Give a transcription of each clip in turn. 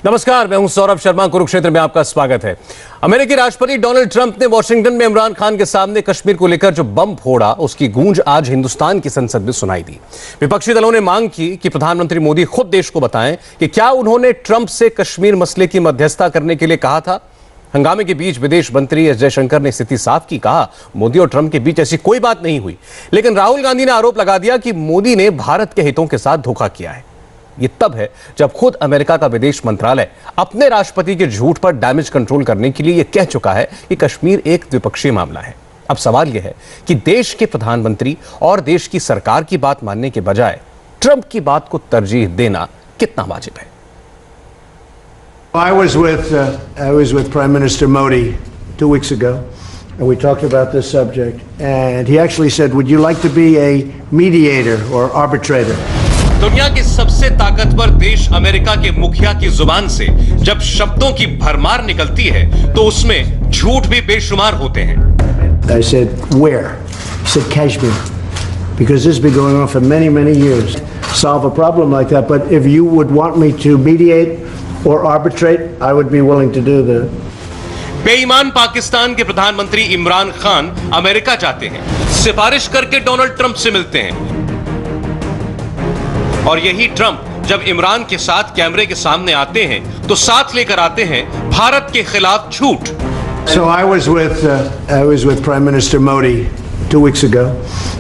नमस्कार, मैं हूं सौरभ शर्मा। कुरुक्षेत्र में आपका स्वागत है। अमेरिकी राष्ट्रपति डोनाल्ड ट्रंप ने वॉशिंगटन में इमरान खान के सामने कश्मीर को लेकर जो बम फोड़ा, उसकी गूंज आज हिंदुस्तान की संसद में सुनाई दी। विपक्षी दलों ने मांग की कि प्रधानमंत्री मोदी खुद देश को बताएं कि क्या उन्होंने ट्रंप से कश्मीर मसले की मध्यस्थता करने के लिए कहा था। हंगामे के बीच विदेश मंत्री एस जयशंकर ने स्थिति साफ की, कहा मोदी और ट्रंप के बीच ऐसी कोई बात नहीं हुई। लेकिन राहुल गांधी ने आरोप लगा दिया कि मोदी ने भारत के हितों के साथ धोखा किया है। ये तब है जब खुद अमेरिका का विदेश मंत्रालय अपने राष्ट्रपति के झूठ पर डैमेज कंट्रोल करने के लिए यह कह चुका है कि कश्मीर एक द्विपक्षीय मामला है। अब सवाल यह है कि देश के प्रधानमंत्री और देश की सरकार की बात मानने के बजाय ट्रंप की बात को तरजीह देना कितना वाजिब है। I was with Prime Minister Modi 2 weeks ago, and we talked about this subject. And he actually said, "Would you like to be a mediator or arbitrator?" दुनिया के सबसे ताकतवर देश अमेरिका के मुखिया की जुबान से जब शब्दों की भरमार निकलती है तो उसमें झूठ भी बेशुमार होते हैं। I said, "Where?" He said, "Kashmir, because this has been going on for many years. Solve a problem like that, but if you would want me to mediate or arbitrate, I would be willing to do that." बेईमान पाकिस्तान के प्रधानमंत्री Imran Khan America जाते हैं, सिफारिश करके Donald Trump से मिलते हैं, और यही ट्रंप जब इमरान के साथ कैमरे के सामने आते हैं तो साथ लेकर आते हैं भारत के खिलाफ झूठ। So I was with Prime Minister Modi 2 weeks ago,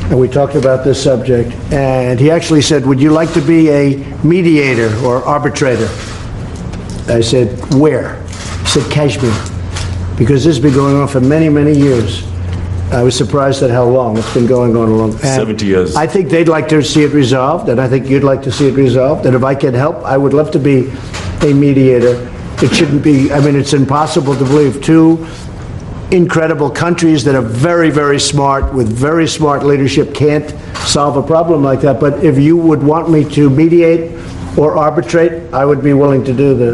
and we talked about this subject. And he actually said, "Would you like to be a mediator or arbitrator?" I said, "Where?" He said, "Kashmir, because this has been going on for many years." I was surprised at how long it's been going on. 70 years. I think they'd like to see it resolved, and I think you'd like to see it resolved. And if I can help, I would love to be a mediator. It shouldn't be, I mean, it's impossible to believe two incredible countries that are very smart, with very smart leadership, can't solve a problem like that. But if you would want me to mediate or arbitrate, I would be willing to do that.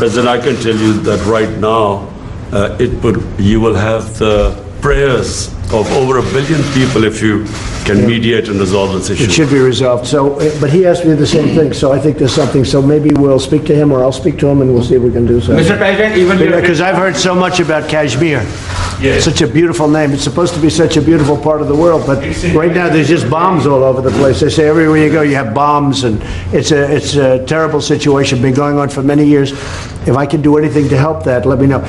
President, I can tell you that right now, you will have the prayers of over 1 billion people if you can mediate and resolve this issue. It should be resolved. So, but he asked me the same thing. So I think there's something. So maybe we'll speak to him, or I'll speak to him, and we'll see if we can do something. Mr. President, even because I've heard so much about Kashmir. Yes. Such a beautiful name. It's supposed to be such a beautiful part of the world, but right now there's just bombs all over the place. They say everywhere you go you have bombs, and it's a terrible situation. Been going on for many years. If I can do anything to help that, let me know.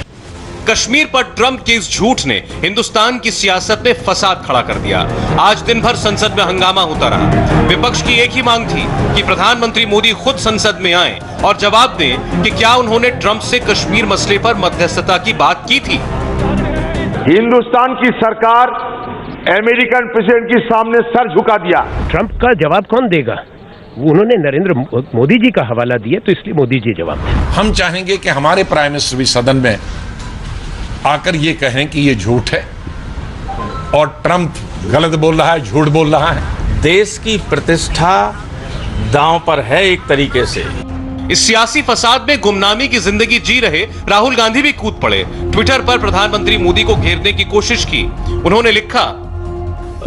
Kashmir पर Trump के इस झूठ ने हिंदुस्तान की सियासत में फसाद खड़ा कर दिया। आज दिन भर संसद में हंगामा होता रहा। विपक्ष की एक ही मांग थी कि प्रधानमंत्री मोदी खुद संसद में आएं और जवाब दें कि क्या उन्होंने ट्रंप से कश्मीर मसले पर मध्यस्थता की बात की थी। हिंदुस्तान की सरकार अमेरिकन प्रेसिडेंट के सामने सर झुका दिया। ट्रंप का जवाब कौन देगा? उन्होंने नरेंद्र मोदी जी का हवाला दिया, तो इसलिए मोदी जी जवाब दें। हम चाहेंगे कि हमारे प्राइम मिनिस्टर भी सदन में आकर ये कहें कि ये झूठ है और ट्रंप गलत बोल रहा है, झूठ बोल रहा है। देश की प्रतिष्ठा दांव पर है एक तरीके से। इस सियासी फसाद में गुमनामी की जिंदगी जी रहे राहुल गांधी भी कूद पड़े। ट्विटर पर प्रधानमंत्री मोदी को घेरने की कोशिश की। उन्होंने लिखा,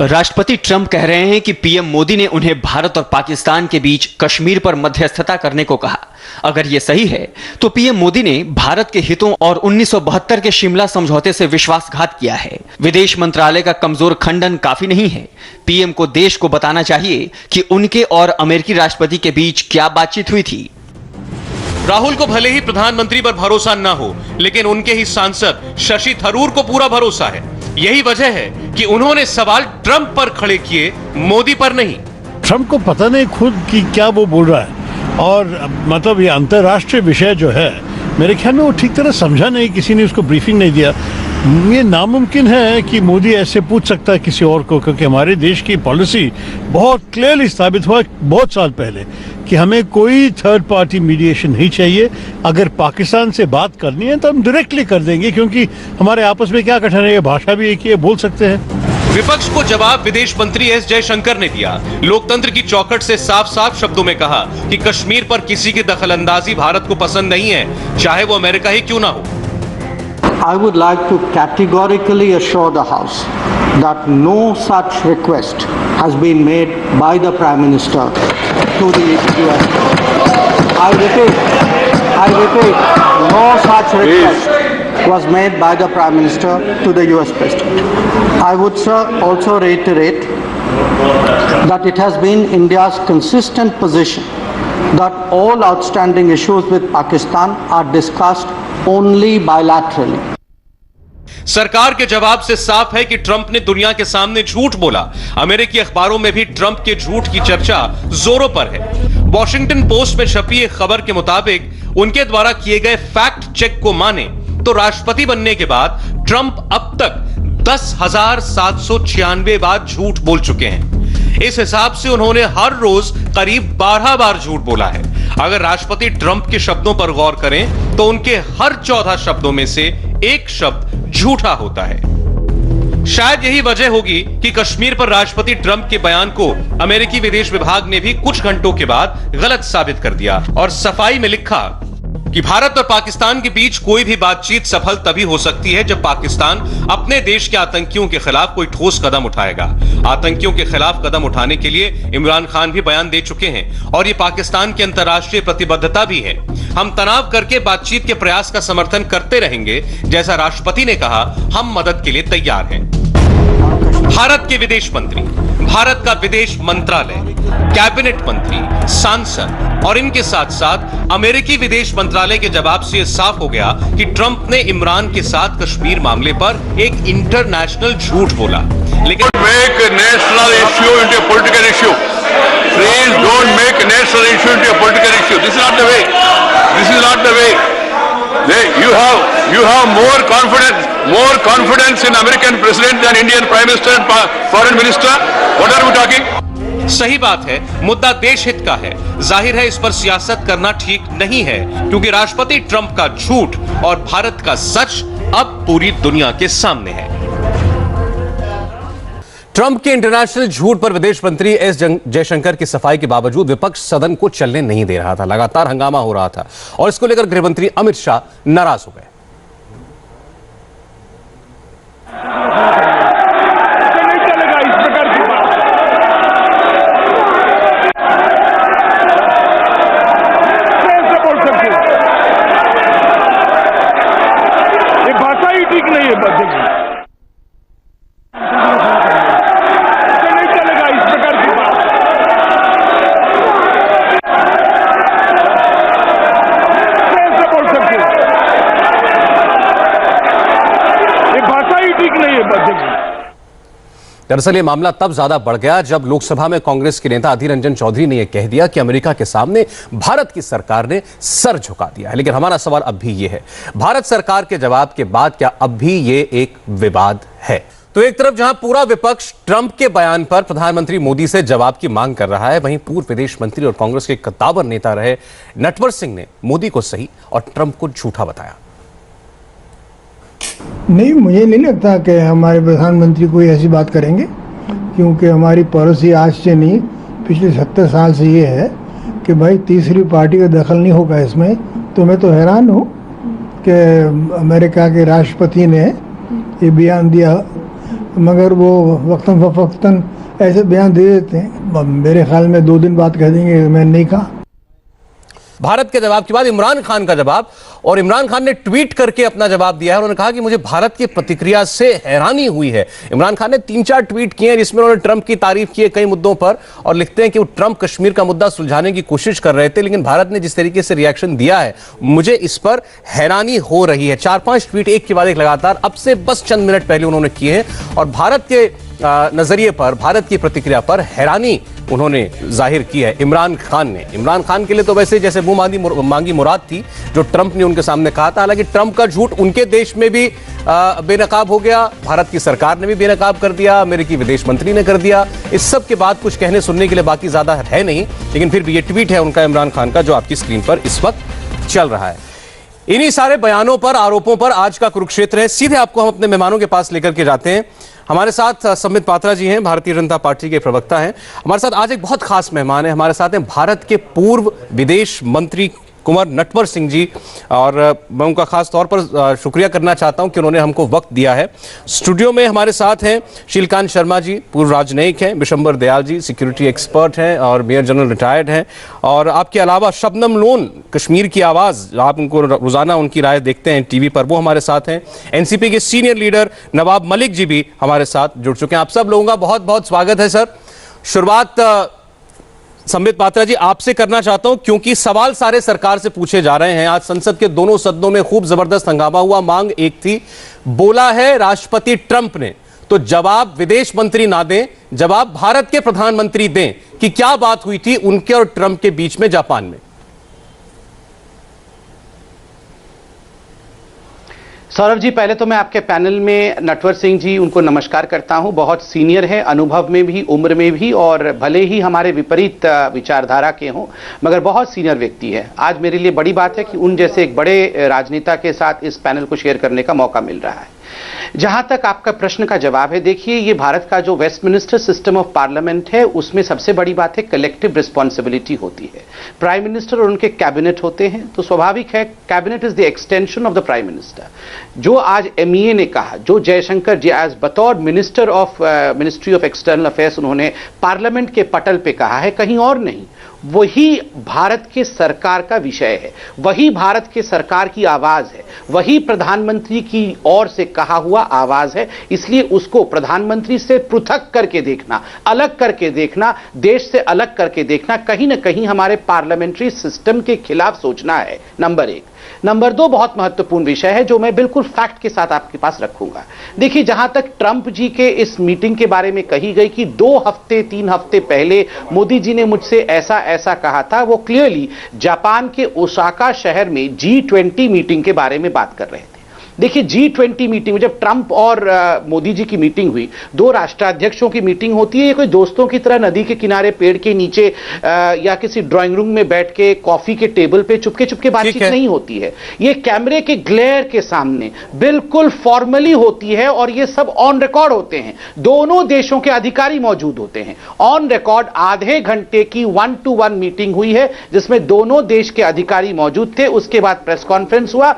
राष्ट्रपति ट्रंप कह रहे हैं कि पीएम मोदी ने उन्हें भारत और पाकिस्तान के बीच कश्मीर पर मध्यस्थता करने को कहा। अगर यह सही है तो पीएम मोदी ने भारत के हितों और 1972 के शिमला समझौते से विश्वासघात किया है। विदेश मंत्रालय का कमजोर खंडन काफी नहीं है। पीएम को देश को बताना चाहिए कि उनके और अमेरिकी राष्ट्रपति के बीच क्या बातचीत हुई थी। राहुल को भले ही प्रधानमंत्री पर भरोसा न हो, लेकिन उनके ही सांसद शशि थरूर को पूरा भरोसा है। यही वजह है कि उन्होंने सवाल ट्रंप पर खड़े किए, मोदी पर नहीं। ट्रंप को पता नहीं खुद कि क्या वो बोल रहा है, और मतलब ये अंतर्राष्ट्रीय विषय जो है, मेरे ख्याल में वो ठीक तरह समझा नहीं, किसी ने उसको ब्रीफिंग नहीं दिया। ये नामुमकिन है कि मोदी ऐसे पूछ सकता है किसी और को, क्योंकि हमारे देश की पॉलिसी बहुत क्लियरली साबित हुआ बहुत साल पहले कि हमें कोई थर्ड पार्टी मीडिएशन नहीं चाहिए। अगर पाकिस्तान से बात करनी है तो हम डायरेक्टली कर देंगे, क्योंकि हमारे आपस में क्या कठिनाई है, भाषा भी एक ही है, बोल सकते हैं। विपक्ष को जवाब विदेश मंत्री एस जयशंकर ने दिया। लोकतंत्र की चौखट से साफ शब्दों में कहा कि कश्मीर पर किसी की दखलंदाजी भारत को पसंद नहीं है, चाहे वो अमेरिका ही क्यों ना हो। I would like to categorically assure the House that no such request has been made by the Prime Minister to the US. I repeat, no such request was made by the Prime Minister to the US President. I would, sir, also reiterate that it has been India's consistent position that all outstanding issues with Pakistan are discussed only bilaterally. सरकार के जवाब से साफ है कि Trump ने दुनिया के सामने झूठ बोला। अमेरिकी अखबारों में भी ट्रंप के झूठ की चर्चा जोरों पर है। वॉशिंगटन पोस्ट में छपी एक खबर के मुताबिक उनके द्वारा किए गए फैक्ट चेक को माने तो राष्ट्रपति बनने के बाद ट्रंप अब तक 10,796 बार झूठ बोल चुके हैं। इस हिसाब से उन्होंने हर रोज करीब 12 बार झूठ बोला है। अगर राष्ट्रपति ट्रंप के शब्दों पर गौर करें तो उनके हर 14 शब्दों में से एक शब्द झूठा होता है। शायद यही वजह होगी कि कश्मीर पर राष्ट्रपति ट्रंप के बयान को अमेरिकी विदेश विभाग ने भी कुछ घंटों के बाद गलत साबित कर दिया और सफाई में लिखा कि भारत और पाकिस्तान के बीच कोई भी बातचीत सफल तभी हो सकती है जब पाकिस्तान अपने देश के आतंकियों के खिलाफ कोई ठोस कदम उठाएगा। आतंकियों के खिलाफ कदम उठाने के लिए इमरान खान भी बयान दे चुके हैं और ये पाकिस्तान की अंतर्राष्ट्रीय प्रतिबद्धता भी है। हम तनाव करके बातचीत के प्रयास का समर्थन करते रहेंगे, जैसा राष्ट्रपति ने कहा, हम मदद के लिए तैयार हैं। भारत के विदेश मंत्री, भारत का विदेश मंत्रालय, कैबिनेट मंत्री, सांसद और इनके साथ साथ अमेरिकी विदेश मंत्रालय के जवाब से यह साफ हो गया कि ट्रंप ने इमरान के साथ कश्मीर मामले पर एक इंटरनेशनल झूठ बोला। लेकिन Make a national issue into a political issue. Please don't make a national issue into a political issue. This is not the way. This is not the way. You have more confidence in American president than Indian prime minister and foreign minister. What are we talking? सही बात है, मुद्दा देश हित का है। जाहिर है इस पर सियासत करना ठीक नहीं है, क्योंकि राष्ट्रपति ट्रंप का झूठ और भारत का सच अब पूरी दुनिया के सामने है। ट्रंप के इंटरनेशनल झूठ पर विदेश मंत्री एस जयशंकर की सफाई के बावजूद विपक्ष सदन को चलने नहीं दे रहा था। लगातार हंगामा हो रहा था और इसको लेकर गृहमंत्री अमित शाह नाराज हो गए। दरअसल ये मामला तब ज्यादा बढ़ गया जब लोकसभा में कांग्रेस के नेता अधीर रंजन चौधरी ने यह कह दिया कि अमेरिका के सामने भारत की सरकार ने सर झुका दिया है। लेकिन हमारा सवाल अब भी ये है, भारत सरकार के जवाब के बाद क्या अब भी ये एक विवाद है? तो एक तरफ जहां पूरा विपक्ष ट्रंप के बयान पर प्रधानमंत्री मोदी से जवाब की मांग कर रहा है, वहीं पूर्व विदेश मंत्री और कांग्रेस के कद्दावर नेता रहे नटवर सिंह ने मोदी को सही और ट्रंप को झूठा बताया। नहीं, मुझे नहीं लगता कि हमारे प्रधानमंत्री कोई ऐसी बात करेंगे, क्योंकि हमारी पॉलिसी आज से नहीं पिछले 70 साल से ये है कि भाई तीसरी पार्टी का दखल नहीं होगा इसमें। तो मैं तो हैरान हूँ कि अमेरिका के राष्ट्रपति ने ये बयान दिया, मगर वो वक्तन फवक्तन ऐसे बयान दे देते हैं। मेरे ख्याल में 2 दिन बाद कह देंगे मैंने नहीं कहा। भारत के जवाब के बाद इमरान खान का जवाब, और इमरान खान ने ट्वीट करके अपना जवाब दिया है। उन्होंने कहा कि मुझे भारत की प्रतिक्रिया से हैरानी हुई है। इमरान खान ने 3-4 ट्वीट किए हैं जिसमें उन्होंने ट्रंप की तारीफ की है कई मुद्दों पर, और लिखते हैं कि वो ट्रंप कश्मीर का मुद्दा सुलझाने की कोशिश कर रहे थे, लेकिन भारत ने जिस तरीके से रिएक्शन दिया है मुझे इस पर हैरानी हो रही है। 4-5 ट्वीट एक के बाद एक लगातार अब से बस चंद मिनट पहले उन्होंने किए हैं और भारत के नजरिए पर, भारत की प्रतिक्रिया पर हैरानी उन्होंने जाहिर की है इमरान खान ने। इमरान खान के लिए तो वैसे जैसे मुंह मांगी मुराद थी जो ट्रंप ने उनके सामने कहा था। हालांकि ट्रंप का झूठ उनके देश में भी बेनकाब हो गया, भारत की सरकार ने भी बेनकाब कर दिया, अमेरिकी विदेश मंत्री ने कर दिया। इस सब के बाद कुछ कहने सुनने के लिए बाकी ज्यादा है नहीं, लेकिन फिर भी ये ट्वीट है उनका, इमरान खान का, जो आपकी स्क्रीन पर इस वक्त चल रहा है। इन्हीं सारे बयानों पर, आरोपों पर आज का कुरुक्षेत्र है। सीधे आपको हम अपने मेहमानों के पास लेकर के जाते हैं। हमारे साथ संबित पात्रा जी हैं, भारतीय जनता पार्टी के प्रवक्ता हैं। हमारे साथ आज एक बहुत खास मेहमान है, हमारे साथ हैं भारत के पूर्व विदेश मंत्री कुंवर नटवर सिंह जी, और मैं उनका खास तौर पर शुक्रिया करना चाहता हूं कि उन्होंने हमको वक्त दिया है। स्टूडियो में हमारे साथ हैं शीलकांत शर्मा जी, पूर्व राजनयिक हैं, विशंबर दयाल जी सिक्योरिटी एक्सपर्ट हैं और मेजर जनरल रिटायर्ड हैं, और आपके अलावा शबनम लोन, कश्मीर की आवाज, आप उनको रोजाना उनकी राय देखते हैं टीवी पर, वो हमारे साथ हैं। एनसीपी के सीनियर लीडर नवाब मलिक जी भी हमारे साथ जुड़ चुके हैं। आप सब लोगों का बहुत बहुत स्वागत है। सर, शुरुआत संबित पात्रा जी आपसे करना चाहता हूं, क्योंकि सवाल सारे सरकार से पूछे जा रहे हैं। आज संसद के दोनों सदनों में खूब जबरदस्त हंगामा हुआ। मांग एक थी, बोला है राष्ट्रपति ट्रंप ने, तो जवाब विदेश मंत्री ना दें, जवाब भारत के प्रधानमंत्री दें कि क्या बात हुई थी उनके और ट्रंप के बीच में जापान में। सौरभ जी, पहले तो मैं आपके पैनल में नटवर सिंह जी, उनको नमस्कार करता हूं। बहुत सीनियर हैं, अनुभव में भी, उम्र में भी, और भले ही हमारे विपरीत विचारधारा के हों, मगर बहुत सीनियर व्यक्ति है। आज मेरे लिए बड़ी बात है कि उन जैसे एक बड़े राजनेता के साथ इस पैनल को शेयर करने का मौका मिल रहा है। जहां तक आपका प्रश्न का जवाब है, देखिए, ये भारत का जो वेस्टमिनिस्टर सिस्टम ऑफ पार्लियामेंट है, उसमें सबसे बड़ी बात है कलेक्टिव रिस्पॉन्सिबिलिटी होती है। प्राइम मिनिस्टर और उनके कैबिनेट होते हैं, तो स्वाभाविक है cabinet is the extension of the prime minister. जो आज MEA ने कहा, जो जयशंकर जी एज बतौर minister of ministry of external affairs उन्होंने पार्लियामेंट के पटल पे कहा है, कहीं और नहीं, वही भारत के सरकार का विषय है, वही भारत के सरकार की आवाज है, वही प्रधानमंत्री की ओर से कहा हुआ आवाज है। इसलिए उसको प्रधानमंत्री से पृथक करके देखना, अलग करके देखना, देश से अलग करके देखना, कहीं ना कहीं हमारे पार्लियामेंट्री सिस्टम के खिलाफ सोचना है, नंबर एक। नंबर दो, बहुत महत्वपूर्ण विषय है जो मैं बिल्कुल फैक्ट के साथ आपके पास रखूंगा। देखिए, जहां तक ट्रंप जी के इस मीटिंग के बारे में कही गई कि 2 हफ्ते 3 हफ्ते पहले मोदी जी ने मुझसे ऐसा ऐसा कहा था, वो क्लियरली जापान के ओसाका शहर में G20 मीटिंग के बारे में बात कर रहे थे। देखिए, G20 मीटिंग में जब ट्रंप और मोदी जी की मीटिंग हुई, 2 राष्ट्राध्यक्षों की मीटिंग होती है, ये कोई दोस्तों की तरह नदी के किनारे पेड़ के नीचे या किसी ड्राइंग रूम में बैठ के कॉफी के टेबल पे चुपके चुपके बातचीत नहीं होती है। ये कैमरे के ग्लेयर के सामने बिल्कुल फॉर्मली होती है, और ये सब ऑन रिकॉर्ड होते हैं। दोनों देशों के अधिकारी मौजूद होते हैं। ऑन रिकॉर्ड आधे घंटे की 1-to-1 मीटिंग हुई है, जिसमें दोनों देश के अधिकारी मौजूद थे। उसके बाद प्रेस कॉन्फ्रेंस हुआ।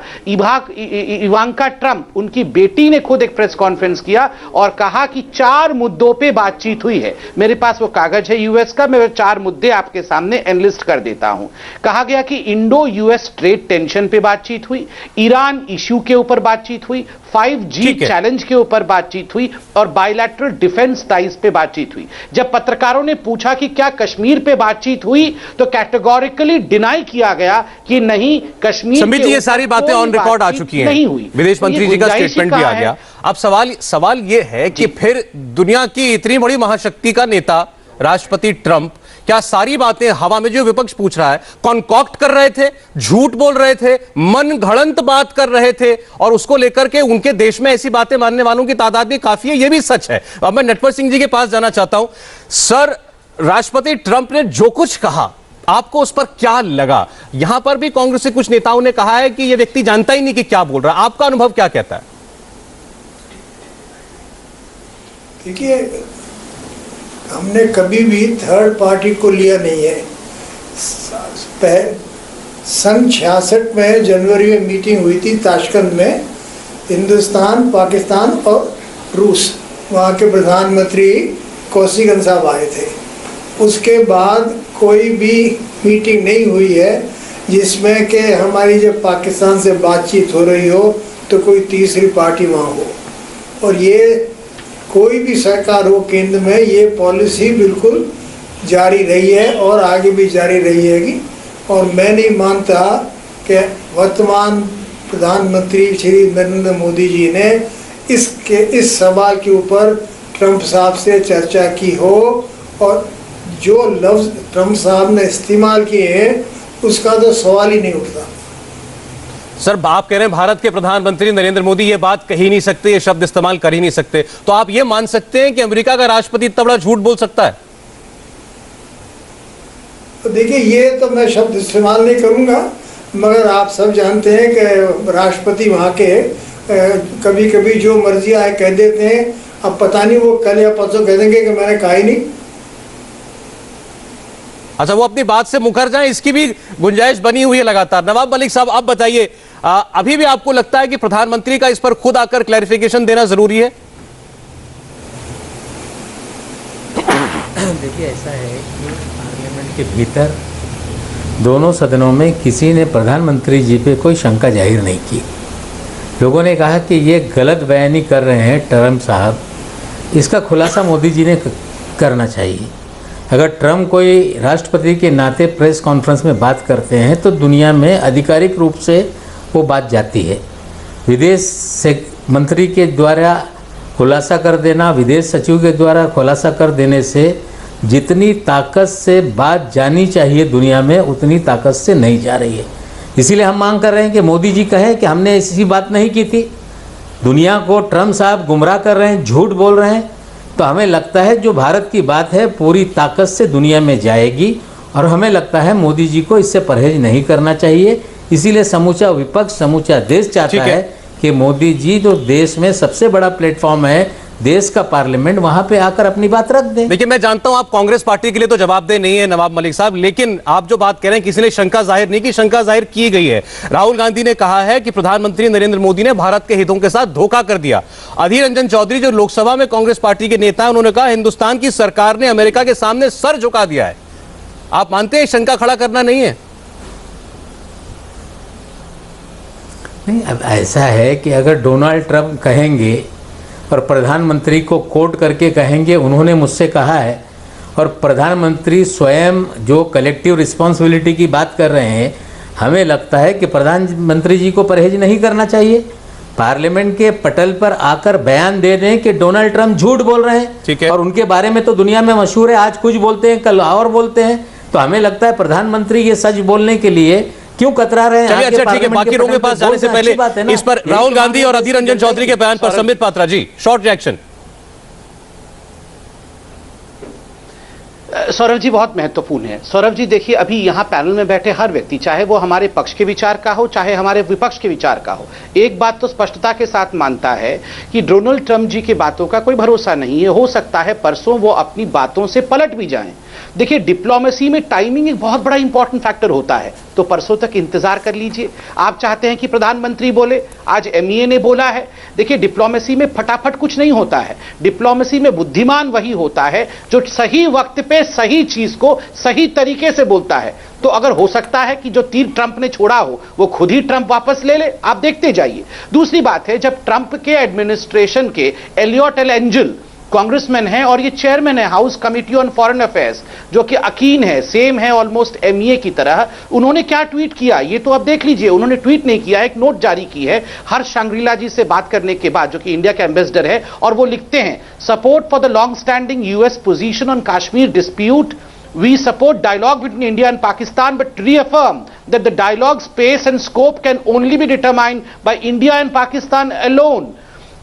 इवांका ट्रंप, उनकी बेटी ने खुद एक प्रेस कॉन्फ्रेंस किया और कहा कि 4 मुद्दों पे बातचीत हुई है। मेरे पास वो कागज है यूएस का, मैं 4 मुद्दे आपके सामने एनलिस्ट कर देता हूं। कहा गया कि इंडो यूएस ट्रेड टेंशन पे बातचीत हुई, ईरान इश्यू के ऊपर बातचीत हुई, 5G चैलेंज के ऊपर बातचीत हुई, और बायलैटरल डिफेंस टाइज पे बातचीत हुई। जब पत्रकारों ने पूछा कि क्या कश्मीर पे बातचीत हुई, तो कैटेगोरिकली डिनाई किया गया कि नहीं, कश्मीर समित जी, ये सारी बातें ऑन रिकॉर्ड आ चुकी हैं, नहीं हुई। विदेश मंत्री जी का स्टेटमेंट भी आ गया। अब सवाल ये है कि फिर दुनिया की इतनी बड़ी महाशक्ति का नेता राष्ट्रपति ट्रंप क्या सारी बातें हवा में, जो विपक्ष पूछ रहा है, कॉन्कॉक्ट कर रहे थे, झूठ बोल रहे थे, मन घड़ंत बात कर रहे थे, और उसको लेकर के उनके देश में ऐसी बातें मानने वालों की तादाद भी काफी है, यह भी सच है। अब मैं नटवर सिंह जी के पास जाना चाहता हूं। सर, राष्ट्रपति ट्रंप ने जो कुछ कहा, आपको उस पर क्या लगा? यहां पर भी कांग्रेस के कुछ नेताओं ने कहा है कि यह व्यक्ति जानता ही नहीं कि क्या बोल रहा है। आपका अनुभव क्या कहता है? देखिए, हमने कभी भी थर्ड पार्टी को लिया नहीं है। सन 66 में जनवरी में मीटिंग हुई थी ताशकंद में, हिंदुस्तान, पाकिस्तान और रूस, वहाँ के प्रधानमंत्री कौशिकन साहब आए थे। उसके बाद कोई भी मीटिंग नहीं हुई है जिसमें कि हमारी जब पाकिस्तान से बातचीत हो रही हो तो कोई तीसरी पार्टी वहाँ हो। और ये कोई भी सरकार हो केंद्र में, ये पॉलिसी बिल्कुल जारी रही है और आगे भी जारी रहेगी। और मैं नहीं मानता कि वर्तमान प्रधानमंत्री श्री नरेंद्र मोदी जी ने इस सवाल के ऊपर ट्रंप साहब से चर्चा की हो, और जो लफ्ज़ ट्रंप साहब ने इस्तेमाल किए हैं उसका तो सवाल ही नहीं उठता। सर, आप कह रहे हैं भारत के प्रधानमंत्री नरेंद्र मोदी ये बात कह ही नहीं सकते, ये शब्द इस्तेमाल कर ही नहीं सकते, तो आप ये मान सकते हैं कि अमेरिका का राष्ट्रपति इतना बड़ा झूठ बोल सकता है? तो देखिए, ये तो मैं शब्द इस्तेमाल नहीं करूंगा, मगर आप सब जानते हैं कि राष्ट्रपति वहाँ के कभी कभी जो मर्जी आए कह देते हैं। अब पता नहीं वो कल या परसों कह देंगे कि मैंने कहा ही नहीं। अच्छा, वो अपनी बात से मुकर जाएं, इसकी भी गुंजाइश बनी हुई है लगातार। नवाब मलिक साहब, आप बताइए, अभी भी आपको लगता है कि प्रधानमंत्री का इस पर खुद आकर क्लैरिफिकेशन देना जरूरी है? देखिए, ऐसा है कि पार्लियामेंट के भीतर दोनों सदनों में किसी ने प्रधानमंत्री जी पे कोई शंका जाहिर नहीं की। लोगों ने कहा कि ये गलत बयानी कर रहे हैं ट्रम्प साहब, इसका खुलासा मोदी जी ने करना चाहिए। अगर ट्रम्प कोई राष्ट्रपति के नाते प्रेस कॉन्फ्रेंस में बात करते हैं तो दुनिया में आधिकारिक रूप से वो बात जाती है। विदेश से मंत्री के द्वारा खुलासा कर देना, विदेश सचिव के द्वारा खुलासा कर देने से जितनी ताकत से बात जानी चाहिए दुनिया में, उतनी ताकत से नहीं जा रही है। इसीलिए हम मांग कर रहे हैं कि मोदी जी कहें कि हमने ऐसी बात नहीं की थी। दुनिया को ट्रम्प साहब गुमराह कर रहे हैं, झूठ बोल रहे हैं। तो हमें लगता है जो भारत की बात है पूरी ताकत से दुनिया में जाएगी, और हमें लगता है मोदी जी को इससे परहेज नहीं करना चाहिए। इसीलिए समूचा विपक्ष, समूचा देश चाहता है कि मोदी जी जो देश में सबसे बड़ा प्लेटफॉर्म है, देश का पार्लियामेंट, वहां पे आकर अपनी बात रख दें। देखिए, मैं जानता हूं आप कांग्रेस पार्टी के लिए तो जवाबदेह नहीं है नवाब मलिक साहब, लेकिन आप जो बात कह रहे हैं किसी ने शंका जाहिर नहीं की, शंका जाहिर की गई है। राहुल गांधी ने कहा है कि प्रधानमंत्री नरेंद्र मोदी ने भारत के हितों के साथ धोखा कर दिया। अधीर रंजन चौधरी जो लोकसभा में कांग्रेस पार्टी के नेता है, उन्होंने कहा हिंदुस्तान की सरकार ने अमेरिका के सामने सर झुका दिया है। आप मानते हैं शंका खड़ा करना नहीं है? नहीं, अब ऐसा है कि अगर डोनाल्ड ट्रंप कहेंगे और प्रधानमंत्री को कोट करके कहेंगे उन्होंने मुझसे कहा है, और प्रधानमंत्री स्वयं जो कलेक्टिव रिस्पॉन्सिबिलिटी की बात कर रहे हैं, हमें लगता है कि प्रधानमंत्री जी को परहेज नहीं करना चाहिए। पार्लियामेंट के पटल पर आकर बयान दे दें कि डोनाल्ड ट्रंप झूठ बोल रहे हैं, ठीक है, और उनके बारे में तो दुनिया में मशहूर है, आज कुछ बोलते हैं कल और बोलते हैं। तो हमें लगता है प्रधानमंत्री ये सच बोलने के लिए क्यों कतरा रहे हैं? चलिए, अच्छा ठीक है, बाकी लोगों के पास जाने से पहले इस पर राहुल गांधी और अधीर रंजन चौधरी के बयान पर संबित पात्रा जी, शॉर्ट रिएक्शन। सौरभ जी बहुत महत्वपूर्ण है। सौरभ जी देखिए, अभी यहां पैनल में बैठे हर व्यक्ति, चाहे वो हमारे पक्ष के विचार का हो, चाहे हमारे विपक्ष के विचार का हो, एक बात तो स्पष्टता के साथ मानता है कि डोनाल्ड ट्रंप जी की बातों का कोई भरोसा नहीं है। हो सकता है परसों वो अपनी बातों से पलट भी जाएं। देखिए, डिप्लोमेसी में टाइमिंग एक बहुत बड़ा इंपॉर्टेंट फैक्टर होता है, तो परसों तक इंतजार कर लीजिए। आप चाहते हैं कि प्रधानमंत्री बोले, आज एमईए ने बोला है। देखिए, डिप्लोमेसी में फटाफट कुछ नहीं होता है। डिप्लोमेसी में बुद्धिमान वही होता है जो सही वक्त पे सही चीज को सही तरीके से बोलता है। तो अगर हो सकता है कि जो तीर ट्रंप ने छोड़ा हो वो खुद ही ट्रंप वापस ले ले, आप देखते जाइए। दूसरी बात है, जब ट्रंप के एडमिनिस्ट्रेशन के एलियट एल एंजल कांग्रेसमैन है और ये चेयरमैन है house committee on foreign affairs, जो कि अकीन है, सेम है ऑलमोस्ट एमईए की तरह, उन्होंने क्या ट्वीट किया ये तो आप देख लीजिए। उन्होंने ट्वीट नहीं किया, एक नोट जारी की है हर्ष श्रृंगला जी से बात करने के बाद, जो कि इंडिया के एम्बेसडर है, और वो लिखते हैं, support for the long standing US position on Kashmir dispute, we support dialogue between India and Pakistan but reaffirm that the dialogue space and scope can only be determined by India and Pakistan alone.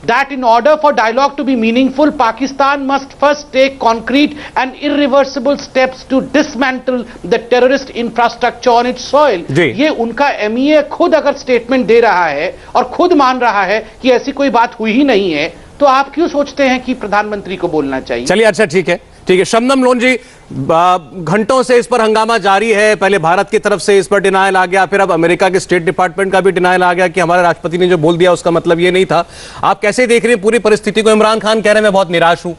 That in order for dialogue to be meaningful, Pakistan must first take concrete and irreversible steps to dismantle the terrorist infrastructure on its soil. ये उनका MEA खुद अगर statement दे रहा है और खुद मान रहा है कि ऐसी कोई बात हुई ही नहीं है, तो आप क्यों सोचते हैं कि प्रधानमंत्री को बोलना चाहिए? चलिए, अच्छा ठीक है, ठीक है। शबनम लोन जी, घंटों से इस पर हंगामा जारी है। पहले भारत की तरफ से इस पर डिनायल आ गया, फिर अब अमेरिका के स्टेट डिपार्टमेंट का भी डिनायल आ गया कि हमारे राष्ट्रपति ने जो बोल दिया उसका मतलब ये नहीं था। आप कैसे देख रहे हैं पूरी परिस्थिति को? इमरान खान कह रहे हैं मैं बहुत निराश हूं।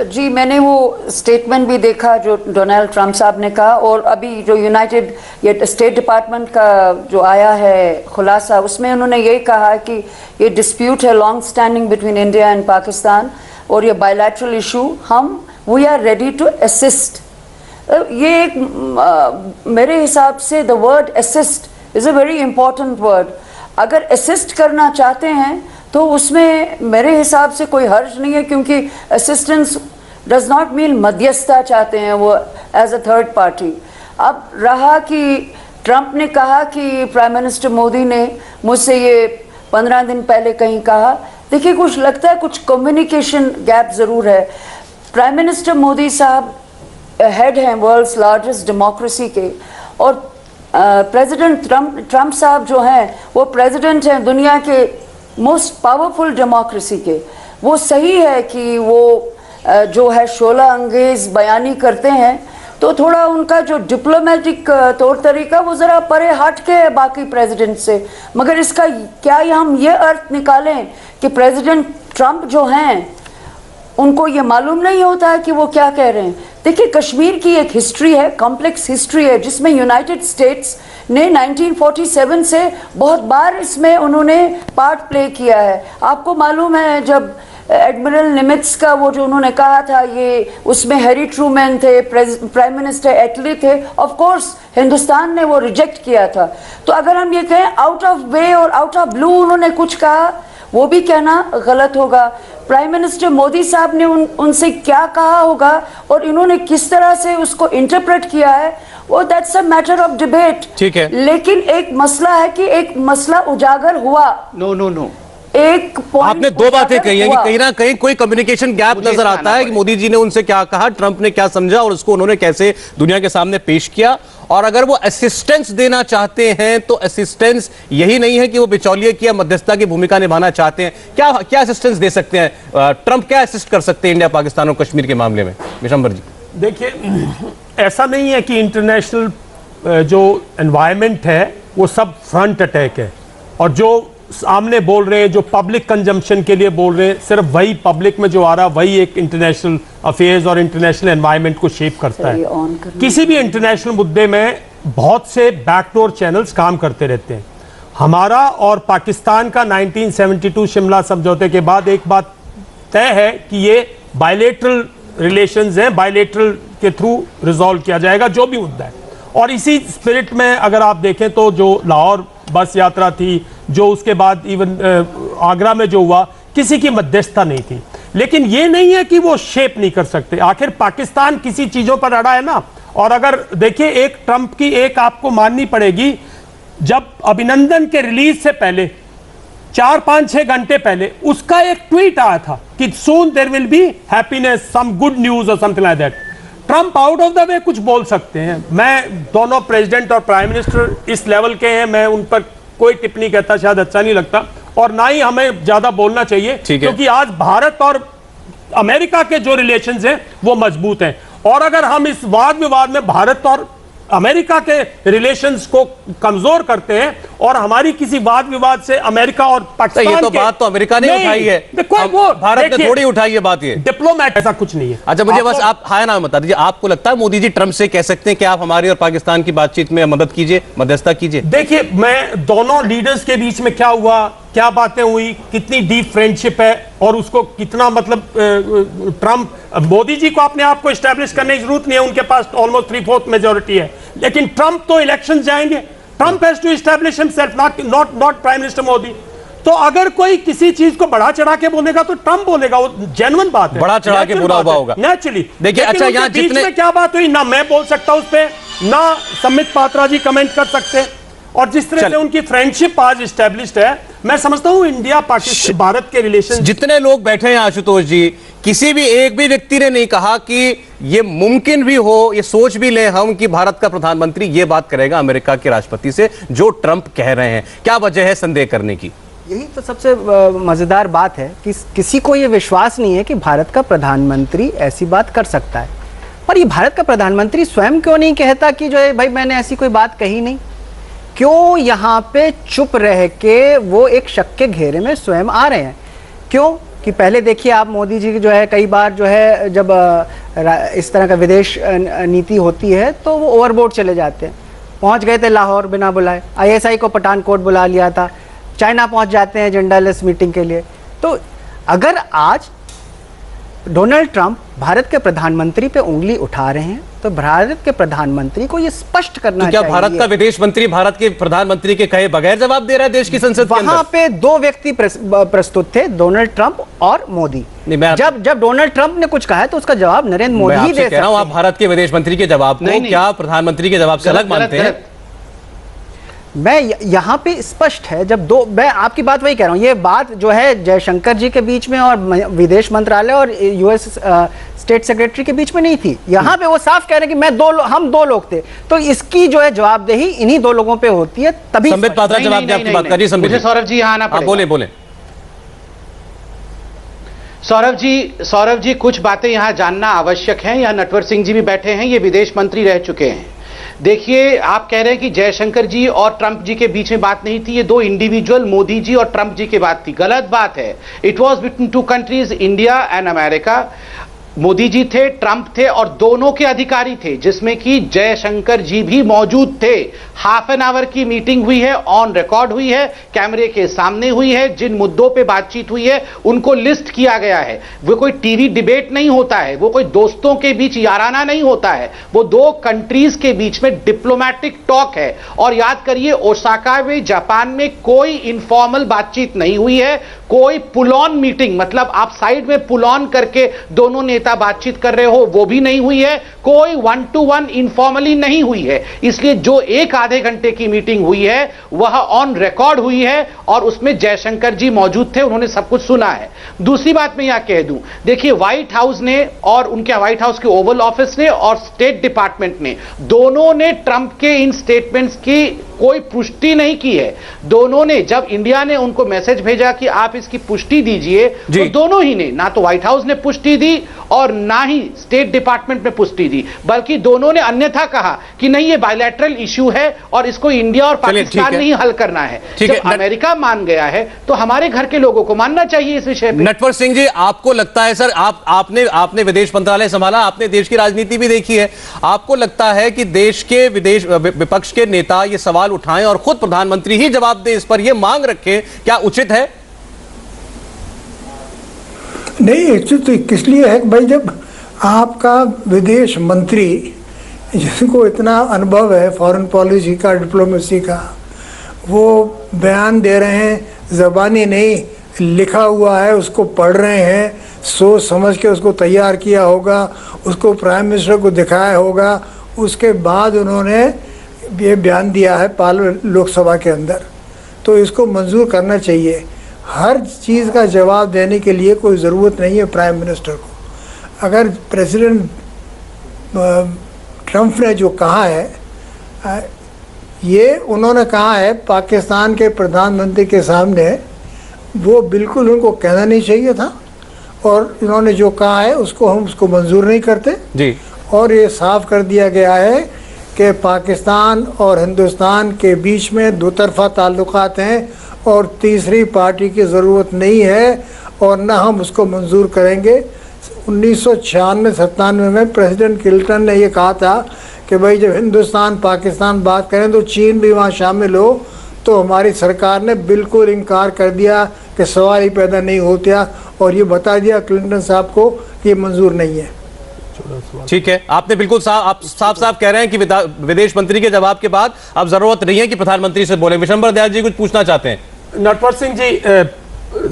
जी, मैंने वो स्टेटमेंट भी देखा जो डोनाल्ड ट्रंप साहब ने कहा, और अभी जो यूनाइटेड ये स्टेट डिपार्टमेंट का जो आया है खुलासा, उसमें उन्होंने यही कहा कि ये डिस्प्यूट है long standing between India and Pakistan, और ये bilateral issue, we are ready to assist. ये एक मेरे हिसाब से the word assist is a very important word. अगर असिस्ट करना चाहते हैं तो उसमें मेरे हिसाब से कोई हर्ज नहीं है, क्योंकि असिस्टेंस डज नॉट मीन मध्यस्थता चाहते हैं वो एज अ थर्ड पार्टी। अब रहा कि ट्रंप ने कहा कि प्राइम मिनिस्टर मोदी ने मुझसे ये 15 दिन पहले कहीं कहा, देखिए कुछ लगता है कुछ कम्युनिकेशन गैप ज़रूर है। प्राइम मिनिस्टर मोदी साहब हेड हैं वर्ल्ड्स लार्जेस्ट डेमोक्रेसी के, और प्रेसिडेंट ट्रंप साहब जो हैं वो प्रेसिडेंट हैं दुनिया के मोस्ट पावरफुल डेमोक्रेसी के। वो सही है कि वो जो है शोला अंगेज बयानी करते हैं, तो थोड़ा उनका जो डिप्लोमेटिक तौर तरीका वो ज़रा परे हट के है बाकी प्रेसिडेंट से। मगर इसका क्या हम ये अर्थ निकालें कि प्रेसिडेंट ट्रंप जो हैं उनको ये मालूम नहीं होता है कि वो क्या कह रहे हैं? देखिए, कश्मीर की एक हिस्ट्री है, कॉम्प्लेक्स हिस्ट्री है, जिसमें यूनाइटेड स्टेट्स ने 1947 से बहुत बार इसमें उन्होंने पार्ट प्ले किया है। आपको मालूम है जब एडमिरल निमित्स का वो जो उन्होंने कहा था, ये उसमें हैरी ट्रूमैन थे, प्राइम मिनिस्टर एटली थे, ऑफ कोर्स हिंदुस्तान ने वो रिजेक्ट किया था। तो अगर हम ये कहें आउट ऑफ वे और आउट ऑफ ब्लू उन्होंने कुछ कहा, वो भी कहना गलत होगा। प्राइम मिनिस्टर मोदी साहब ने उनसे क्या कहा होगा और इन्होंने किस तरह से उसको इंटरप्रेट किया है, वो that's a matter of debate. ठीक है, लेकिन एक मसला है कि एक मसला उजागर हुआ। नो एक आपने दो बातें कही हैं कि कहीं ना कहीं कोई कम्युनिकेशन गैप नजर आता है कि मोदी जी ने उनसे क्या कहा, ट्रंप ने क्या समझा और उसको उन्होंने कैसे दुनिया के सामने पेश किया। और अगर वो असिस्टेंस देना चाहते हैं तो असिस्टेंस यही नहीं है कि वो बिचौलिए की या मध्यस्थता की भूमिका निभाना चाहते हैं। क्या क्या असिस्टेंस दे सकते हैं? ट्रंप क्या असिस्ट कर सकते हैं इंडिया पाकिस्तान और कश्मीर के मामले में? विशंबर जी, देखिए, ऐसा नहीं है कि इंटरनेशनल जो एनवायरनमेंट है वो सब फ्रंट अटैक है और जो सामने बोल रहे हैं, जो पब्लिक कंजम्पशन के लिए बोल रहे हैं, सिर्फ वही पब्लिक में जो आ रहा वही एक इंटरनेशनल अफेयर्स और इंटरनेशनल एनवायरनमेंट को शेप करता है। किसी भी इंटरनेशनल मुद्दे में बहुत से बैकडोर चैनल्स काम करते रहते हैं। हमारा और पाकिस्तान का 1972 शिमला समझौते के बाद एक बात तय है कि ये बायलेटरल रिलेशंस हैं, बायलेटरल के थ्रू रिजॉल्व किया जाएगा जो भी मुद्दा है। और इसी स्पिरिट में अगर आप देखें तो जो लाहौर बस यात्रा थी, जो उसके बाद इवन आगरा में जो हुआ, किसी की मध्यस्थता नहीं थी। लेकिन ये नहीं है कि वो शेप नहीं कर सकते। आखिर पाकिस्तान किसी चीजों पर अड़ा है ना। और अगर देखिए, एक ट्रंप की एक आपको माननी पड़ेगी, जब अभिनंदन के रिलीज से पहले 4-5-6 घंटे पहले उसका एक ट्वीट आया था कि soon there will be happiness, some good news और something like that. Trump out of the way कुछ बोल सकते हैं। मैं दोनों प्रेसिडेंट और प्राइम मिनिस्टर इस लेवल के हैं, मैं उन पर कोई टिप्पणी कहता शायद अच्छा नहीं लगता और ना ही हमें ज्यादा बोलना चाहिए, क्योंकि आज भारत और अमेरिका के जो रिलेशंस हैं वो मजबूत हैं। और अगर हम इस वाद विवाद में भारत और अमेरिका के रिलेशंस को कमजोर करते हैं और हमारी किसी वाद विवाद से अमेरिका और पाकिस्तान, ये तो बात तो अमेरिका ने उठाई है, भारत ने थोड़ी उठाई है बात। ये डिप्लोमेट ऐसा कुछ नहीं है। अच्छा, मुझे बस आप हाय नाम बता दीजिए, आपको लगता है मोदी जी ट्रंप से कह सकते हैं कि आप हमारी और पाकिस्तान की बातचीत में मदद कीजिए, मध्यस्थता कीजिए? देखिए, मैं दोनों लीडर्स के बीच में क्या हुआ, क्या बातें हुई, कितनी डीप फ्रेंडशिप है और उसको कितना मतलब ट्रंप, मोदी जी को अपने आप को एस्टैब्लिश करने की जरूरत नहीं है, उनके पास ऑलमोस्ट 3/4 मेजॉरिटी है। लेकिन ट्रंप तो इलेक्शन जाएंगे, Trump has to establish himself, not prime minister Modi. तो अगर कोई किसी चीज को बढ़ा चढ़ा के बोलेगा तो ट्रंप बोलेगा, वो जेन्युइन बात है, बढ़ा चढ़ा के बुरा हुआ होगा नेचुरली। देखिए, अच्छा, यहाँ जितने क्या बात हुई ना मैं बोल सकता उस पर, ना समित पात्रा जी कमेंट कर सकते। और जिस तरह से उनकी फ्रेंडशिप आज एस्टैब्लिश्ड है, मैं समझता हूं इंडिया पाकिस्तान भारत के रिलेशन। जितने लोग बैठे हैं आशुतोष जी, किसी भी एक भी व्यक्ति ने नहीं कहा कि ये मुमकिन भी हो, ये सोच भी लें हम कि भारत का प्रधानमंत्री ये बात करेगा अमेरिका के राष्ट्रपति से जो ट्रंप कह रहे हैं। क्या वजह है संदेह करने की? यही तो सबसे मजेदार बात है कि किसी को ये विश्वास नहीं है कि भारत का प्रधानमंत्री ऐसी बात कर सकता है। पर ये भारत का प्रधानमंत्री स्वयं क्यों नहीं कहता कि जो है भाई मैंने ऐसी कोई बात कही नहीं? क्यों यहाँ पे चुप रह के वो एक शक के घेरे में स्वयं आ रहे हैं? क्यों कि पहले देखिए आप, मोदी जी जो है कई बार जो है जब इस तरह का विदेश नीति होती है तो वो ओवरबोर्ड चले जाते हैं। पहुँच गए थे लाहौर बिना बुलाए, ISI को पठानकोट बुला लिया था, चाइना पहुँच जाते हैं एजेंडा लेस मीटिंग के लिए। तो अगर आज डोनाल्ड ट्रंप भारत के प्रधानमंत्री पे उंगली उठा रहे हैं तो भारत के प्रधानमंत्री को यह स्पष्ट करना चाहिए। क्या भारत का विदेश मंत्री भारत के प्रधानमंत्री के कहे बगैर जवाब दे रहा है देश की संसद के अंदर? वहां पे दो व्यक्ति प्रस्तुत थे, डोनाल्ड ट्रंप और मोदी। जब डोनाल्ड ट्रंप ने कुछ कहा है तो उसका जवाब नरेंद्र मोदी ही दे सकते हैं। आप भारत के विदेश मंत्री के जवाब को क्या प्रधानमंत्री के जवाब से अलग मानते हैं? मैं यहाँ पे स्पष्ट है, जब दो, मैं आपकी बात वही कह रहा हूँ, ये बात जो है जयशंकर जी के बीच में और विदेश मंत्रालय और US स्टेट सेक्रेटरी के बीच में नहीं थी। यहाँ पे वो साफ कह रहे हैं कि हम दो लोग थे, तो इसकी जो है जवाबदेही इन्हीं दो लोगों पे होती है। तभी संबित पात्रा जवाब दे, आपकी बात करिए संबित। सौरभ जी यहाँ आना पड़ेगा। बोले। सौरभ जी कुछ बातें यहाँ जानना आवश्यक हैं। यहाँ नटवर सिंह जी भी बैठे हैं, ये विदेश मंत्री रह चुके हैं। देखिए, आप कह रहे हैं कि जयशंकर जी और ट्रंप जी के बीच में बात नहीं थी, ये दो इंडिविजुअल मोदी जी और ट्रंप जी की बात थी। गलत बात है। It was between two countries, India and America. Modi ji थे, ट्रंप थे और दोनों के अधिकारी थे, जिसमें कि जयशंकर जी भी मौजूद थे। हाफ एन आवर की मीटिंग हुई है, ऑन रिकॉर्ड हुई है, कैमरे के सामने हुई है। जिन मुद्दों पे बातचीत हुई है उनको लिस्ट किया गया है। वो कोई टीवी डिबेट नहीं होता है, वो कोई दोस्तों के बीच याराना नहीं होता है, वो दो कंट्रीज के बीच में डिप्लोमैटिक टॉक है। और याद करिए, ओसाका में, जापान में कोई इनफॉर्मल बातचीत नहीं हुई है, कोई पुल ऑन मीटिंग, मतलब आप साइड में पुल ऑन करके दोनों नेता बातचीत कर रहे हो, वो भी नहीं हुई है। कोई 1-to-1 इनफॉर्मली नहीं हुई है। इसलिए जो एक आधे घंटे की मीटिंग हुई है वह ऑन रिकॉर्ड हुई है और उसमें जयशंकर जी मौजूद थे, उन्होंने सब कुछ सुना है। दूसरी बात मैं यहां कह दूं, देखिए, व्हाइट हाउस ने और उनके व्हाइट हाउस के ओवल ऑफिस ने और स्टेट डिपार्टमेंट ने, दोनों ने ट्रंप के इन स्टेटमेंट्स की कोई पुष्टि नहीं की है। दोनों ने, जब इंडिया ने उनको मैसेज भेजा कि आप इसकी पुष्टि दीजिए, तो दोनों ही ने, ना तो व्हाइट हाउस ने पुष्टि दी और ना ही स्टेट डिपार्टमेंट ने पुष्टि दी, बल्कि दोनों ने अन्यथा कहा कि नहीं, ये बायलैटरल इश्यू है और इसको इंडिया और पाकिस्तान में ही हल करना है। जब अमेरिका मान गया है तो हमारे घर के लोगों को मानना चाहिए इस विषय पे। नटवर सिंह जी, आपको लगता है, सर, आपने विदेश मंत्रालय संभाला, आपने देश की राजनीति भी देखी है, आपको लगता है कि देश के विपक्ष के नेता ये सवाल उठाएं और खुद प्रधानमंत्री ही जवाब दे, इस पर यह मांग रखें, क्या उचित है? नहीं, उचित तो किस लिए है भाई, जब आपका विदेश मंत्री जिसको इतना अनुभव है फॉरेन पॉलिसी का, डिप्लोमेसी का, वो बयान दे रहे हैं, ज़बानी नहीं, लिखा हुआ है, उसको पढ़ रहे हैं, सोच समझ के उसको तैयार किया होगा, उसको प्राइम मिनिस्टर को दिखाया होगा, उसके बाद उन्होंने ये बयान दिया है लोकसभा के अंदर, तो इसको मंजूर करना चाहिए। हर चीज़ का जवाब देने के लिए कोई ज़रूरत नहीं है प्राइम मिनिस्टर को। अगर प्रेसिडेंट ट्रंप ने जो कहा है, ये उन्होंने कहा है पाकिस्तान के प्रधानमंत्री के सामने, वो बिल्कुल उनको कहना नहीं चाहिए था, और इन्होंने जो कहा है उसको हम उसको मंजूर नहीं करते जी। और ये साफ कर दिया गया है कि पाकिस्तान और हिंदुस्तान के बीच में दो तरफा ताल्लुकात हैं और तीसरी पार्टी की ज़रूरत नहीं है और न हम उसको मंजूर करेंगे। 1996-97 में प्रेसिडेंट क्लिंटन ने ये कहा था कि भाई जब हिंदुस्तान पाकिस्तान बात करें तो चीन भी वहाँ शामिल हो, तो हमारी सरकार ने बिल्कुल इनकार कर दिया कि सवाल ही पैदा नहीं होता और ये बता दिया क्लिंटन साहब को कि ये मंजूर नहीं है। ठीक है, आपने बिल्कुल साफ कह रहे हैं कि विदेश मंत्री के जवाब के बाद अब जरूरत नहीं है कि प्रधानमंत्री से बोले। विशंबर दयाल जी कुछ पूछना चाहते हैं। नटवर सिंह जी,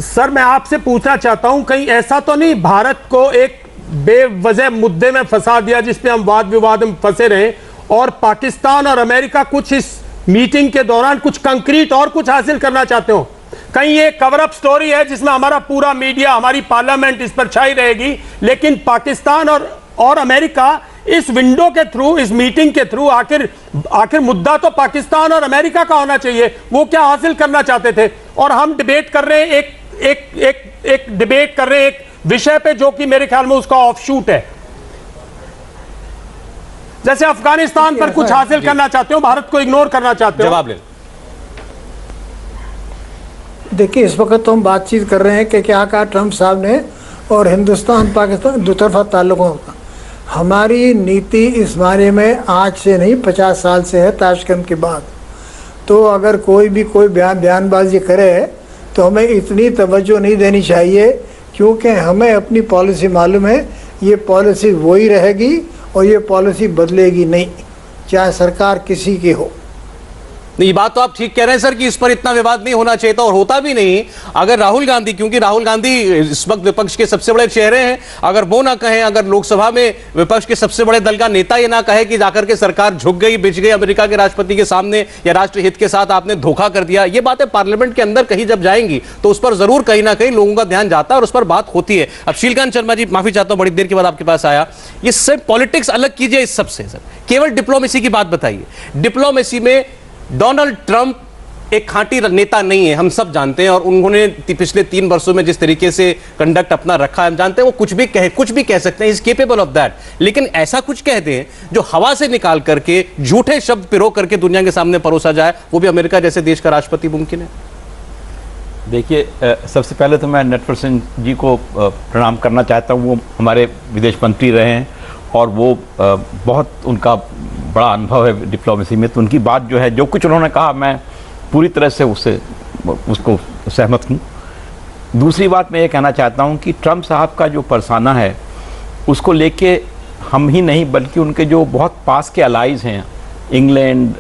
सर मैं आपसे पूछना चाहता हूं, कहीं ऐसा तो नहीं भारत को एक बेवजह मुद्दे में फंसा दिया जिसपे हम वाद विवाद में फंसे रहे, और पाकिस्तान और अमेरिका कुछ इस मीटिंग के दौरान कुछ कंक्रीट और कुछ हासिल करना चाहते हो? कहीं ये कवर अप स्टोरी है जिसमें हमारा पूरा मीडिया, हमारी पार्लियामेंट इस पर छाई रहेगी, लेकिन पाकिस्तान और अमेरिका इस विंडो के थ्रू, इस मीटिंग के थ्रू, आखिर मुद्दा तो पाकिस्तान और अमेरिका का होना चाहिए, वो क्या हासिल करना चाहते थे? और हम डिबेट कर रहे हैं एक डिबेट कर रहे हैं एक विषय पे जो कि मेरे ख्याल में उसका ऑफशूट है। जैसे अफगानिस्तान पर कुछ हासिल करना चाहते हो, भारत को इग्नोर करना चाहते हो। जवाब ले। देखिए, इस वक्त तो हम बातचीत कर रहे हैं कि क्या कहा ट्रंप साहब ने, और हिंदुस्तान पाकिस्तान दो तरफा ताल्लुकों का। हमारी नीति इस बारे में आज से नहीं 50 साल से है, ताशकंद के बाद। तो अगर कोई भी कोई बयानबाजी करे तो हमें इतनी तवज्जो नहीं देनी चाहिए, क्योंकि हमें अपनी पॉलिसी मालूम है, ये पॉलिसी वही रहेगी और ये पॉलिसी बदलेगी नहीं, चाहे सरकार किसी की हो। ये बात तो आप ठीक कह रहे हैं सर कि इस पर इतना विवाद नहीं होना चाहिए था, और होता भी नहीं अगर राहुल गांधी, क्योंकि राहुल गांधी इस वक्त विपक्ष के सबसे बड़े चेहरे हैं, अगर वो ना कहें, अगर लोकसभा में विपक्ष के सबसे बड़े दल का नेता ये ना कहे कि जाकर के सरकार झुक गई, बिछ गई अमेरिका के राष्ट्रपति के सामने या राष्ट्रहित के साथ आपने धोखा कर दिया, ये बातें पार्लियामेंट के अंदर कहीं जब जाएंगी तो उस पर जरूर कहीं ना कहीं लोगों का ध्यान जाता है और उस पर बात होती है। अब शीलकांत शर्मा जी, माफी चाहता हूं बड़ी देर के बाद आपके पास आया, ये सिर्फ पॉलिटिक्स अलग कीजिए इस सबसे, सर केवल डिप्लोमेसी की बात बताइए। डिप्लोमेसी में डोनाल्ड ट्रंप एक खांटी नेता नहीं है, हम सब जानते हैं। और उन्होंने पिछले 3 वर्षों में जिस तरीके से कंडक्ट अपना रखा है, हम जानते हैं वो कुछ भी कह सकते हैं, इज केपेबल ऑफ दैट। लेकिन ऐसा कुछ कह दें जो हवा से निकाल करके झूठे शब्द पिरो करके दुनिया के सामने परोसा जाए, वो भी अमेरिका जैसे देश का राष्ट्रपति मुमकिन है? देखिए, सबसे पहले तो मैं नटवर सिंह जी को प्रणाम करना चाहता हूँ। वो हमारे विदेश मंत्री रहे हैं और वो बहुत उनका बड़ा अनुभव है डिप्लोमेसी में। तो उनकी बात जो है, जो कुछ उन्होंने कहा, मैं पूरी तरह से उसको सहमत हूँ। दूसरी बात मैं ये कहना चाहता हूँ कि ट्रंप साहब का जो परसाना है, उसको लेके हम ही नहीं बल्कि उनके जो बहुत पास के अलाइज हैं, इंग्लैंड,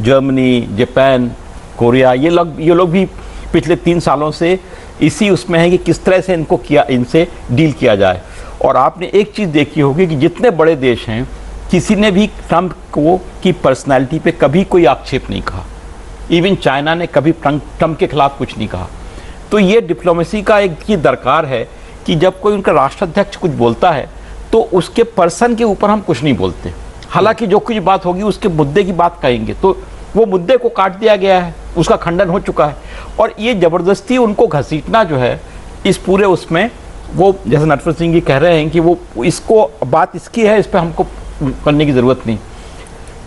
जर्मनी, जापान, कोरिया, ये लोग भी पिछले 3 सालों से इसी उसमें है कि किस तरह से इनसे डील किया जाए। और आपने एक चीज़ देखी होगी कि जितने बड़े देश हैं, किसी ने भी ट्रंप की पर्सनैलिटी पे कभी कोई आक्षेप नहीं कहा। इवन चाइना ने कभी ट्रंप के खिलाफ कुछ नहीं कहा। तो ये डिप्लोमेसी का एक ये दरकार है कि जब कोई उनका राष्ट्राध्यक्ष कुछ बोलता है तो उसके पर्सन के ऊपर हम कुछ नहीं बोलते। हालांकि जो कुछ बात होगी उसके मुद्दे की बात कहेंगे। तो वो मुद्दे को काट दिया गया है, उसका खंडन हो चुका है। और ये ज़बरदस्ती उनको घसीटना जो है इस पूरे उसमें, वो जैसे नटवर सिंह जी कह रहे हैं कि वो इसको बात इसकी है, इस पर हमको करने की ज़रूरत नहीं।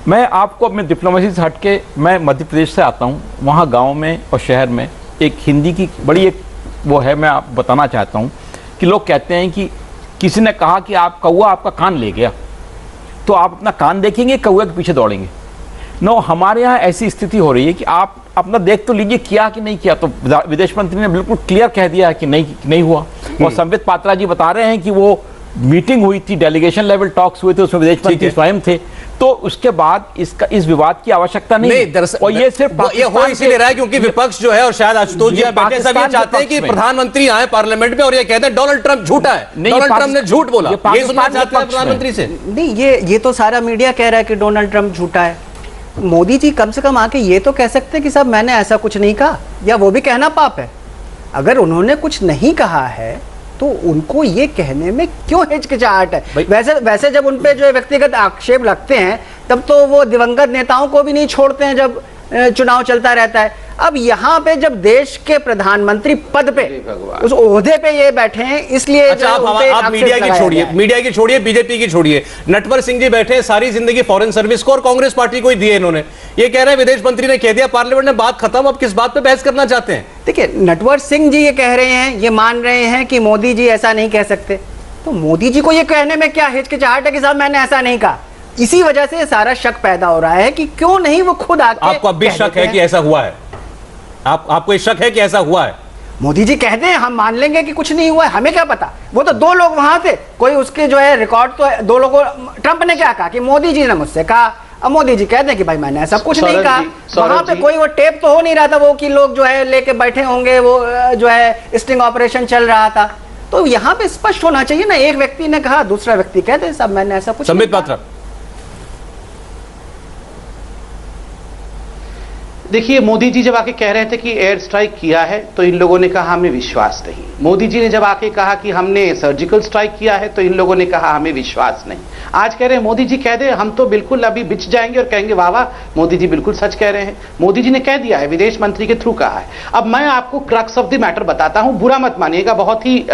मैं आपको अपने डिप्लोमेसी से हटके, मैं मध्य प्रदेश से आता हूँ। वहाँ गांव में और शहर में एक हिंदी की बड़ी एक वो है, मैं आप बताना चाहता हूँ कि लोग कहते हैं कि किसी ने कहा कि आप कौआ आपका कान ले गया, तो आप अपना कान देखेंगे, कौए के पीछे दौड़ेंगे। नो, हमारे यहाँ ऐसी स्थिति हो रही है कि आप अपना देख तो लीजिए किया कि नहीं किया। तो विदेश मंत्री ने बिल्कुल क्लियर कह दिया है कि नहीं हुआ। और संबित पात्रा जी बता रहे हैं कि वो मीटिंग हुई थी, डेलीगेशन लेवल टॉक्स हुए थे, उसमें विदेश मंत्री स्वयं थे। तो उसके बाद इस विवाद की आवश्यकता नहीं। दरअसल और ये सिर्फ ये हो इसीलिए रहा है क्योंकि विपक्ष जो है, और शायद आशुतोष जी बैठे सब ये चाहते हैं कि प्रधानमंत्री आए पार्लियामेंट में और ये कहते हैं डोनाल्ड ट्रंप झूठा है, डोनाल्ड ट्रंप ने झूठ बोला। ये सुनना चाहते हैं प्रधानमंत्री से? नहीं, ये तो सारा मीडिया कह रहा है कि डोनाल्ड ट्रंप झूठा है। मोदी जी कम से कम आके ये तो कह सकते हैं कि साहब मैंने ऐसा कुछ नहीं कहा, या वो भी कहना पाप है। अगर उन्होंने कुछ नहीं कहा है तो उनको ये कहने में क्यों हिचकिचाहट है? वैसे जब उनपे जो व्यक्तिगत आक्षेप लगते हैं तब तो वो दिवंगत नेताओं को भी नहीं छोड़ते हैं जब चुनाव चलता रहता है। अब यहाँ पे जब देश के प्रधानमंत्री पद पे, उस ओहदे पे ये बैठे हैं, इसलिए अच्छा, आप मीडिया की छोड़िए, बीजेपी की छोड़िए, नटवर सिंह जी बैठे, सारी जिंदगी फॉरेन सर्विस को और कांग्रेस पार्टी को ही दिए इन्होंने। ये कह रहे हैं विदेश मंत्री ने कह दिया पार्लियामेंट में, बात खत्म, अब किस बात पे बहस करना चाहते हैं? देखिए, नटवर सिंह जी ये कह रहे हैं, ये मान रहे हैं कि मोदी जी ऐसा नहीं कह सकते। तो मोदी जी को ये कहने में क्या हिचकिचाहट है कि साहब मैंने ऐसा नहीं कहा? इसी वजह से सारा शक पैदा हो रहा है कि क्यों नहीं वो खुद आके। आपको अब भी शक है कि ऐसा हुआ है? आपको ये शक है कि ऐसा हुआ है? मोदी जी कहते हैं हम मान लेंगे कि कुछ नहीं हुआ है, हमें क्या पता? वो तो 2 लोग वहां थे, कोई उसके जो है रिकॉर्ड तो है। 2 लोगों, ट्रंप ने क्या कहा कि मोदी जी ने मुझसे कहा, अब मोदी जी कहते हैं कि भाई मैंने ऐसा कुछ नहीं कहा। वहां पे कोई वो टेप तो हो नहीं रहा था, वो कि लोग जो है लेके बैठे होंगे, वो जो है स्टिंग ऑपरेशन चल रहा था। तो यहाँ पे स्पष्ट होना चाहिए ना, एक व्यक्ति ने कहा, दूसरा व्यक्ति कहते हैं साहब मैंने ऐसा कुछ। संबित पात्रा, देखिए, मोदी जी जब आके कह रहे थे कि एयर स्ट्राइक किया है तो इन लोगों ने कहा हमें विश्वास नहीं। मोदी जी ने जब आके कहा कि हमने सर्जिकल स्ट्राइक किया है तो इन लोगों ने कहा हमें विश्वास नहीं। आज कह रहे हैं मोदी जी कह दे, हम तो बिल्कुल अभी बिच जाएंगे और कहेंगे वाह वाह मोदी जी बिल्कुल सच कह रहे हैं। मोदी जी ने कह दिया है, विदेश मंत्री के थ्रू कहा है। अब मैं आपको क्रक्स ऑफ द मैटर बताता हूं, बुरा मत मानिएगा, बहुत ही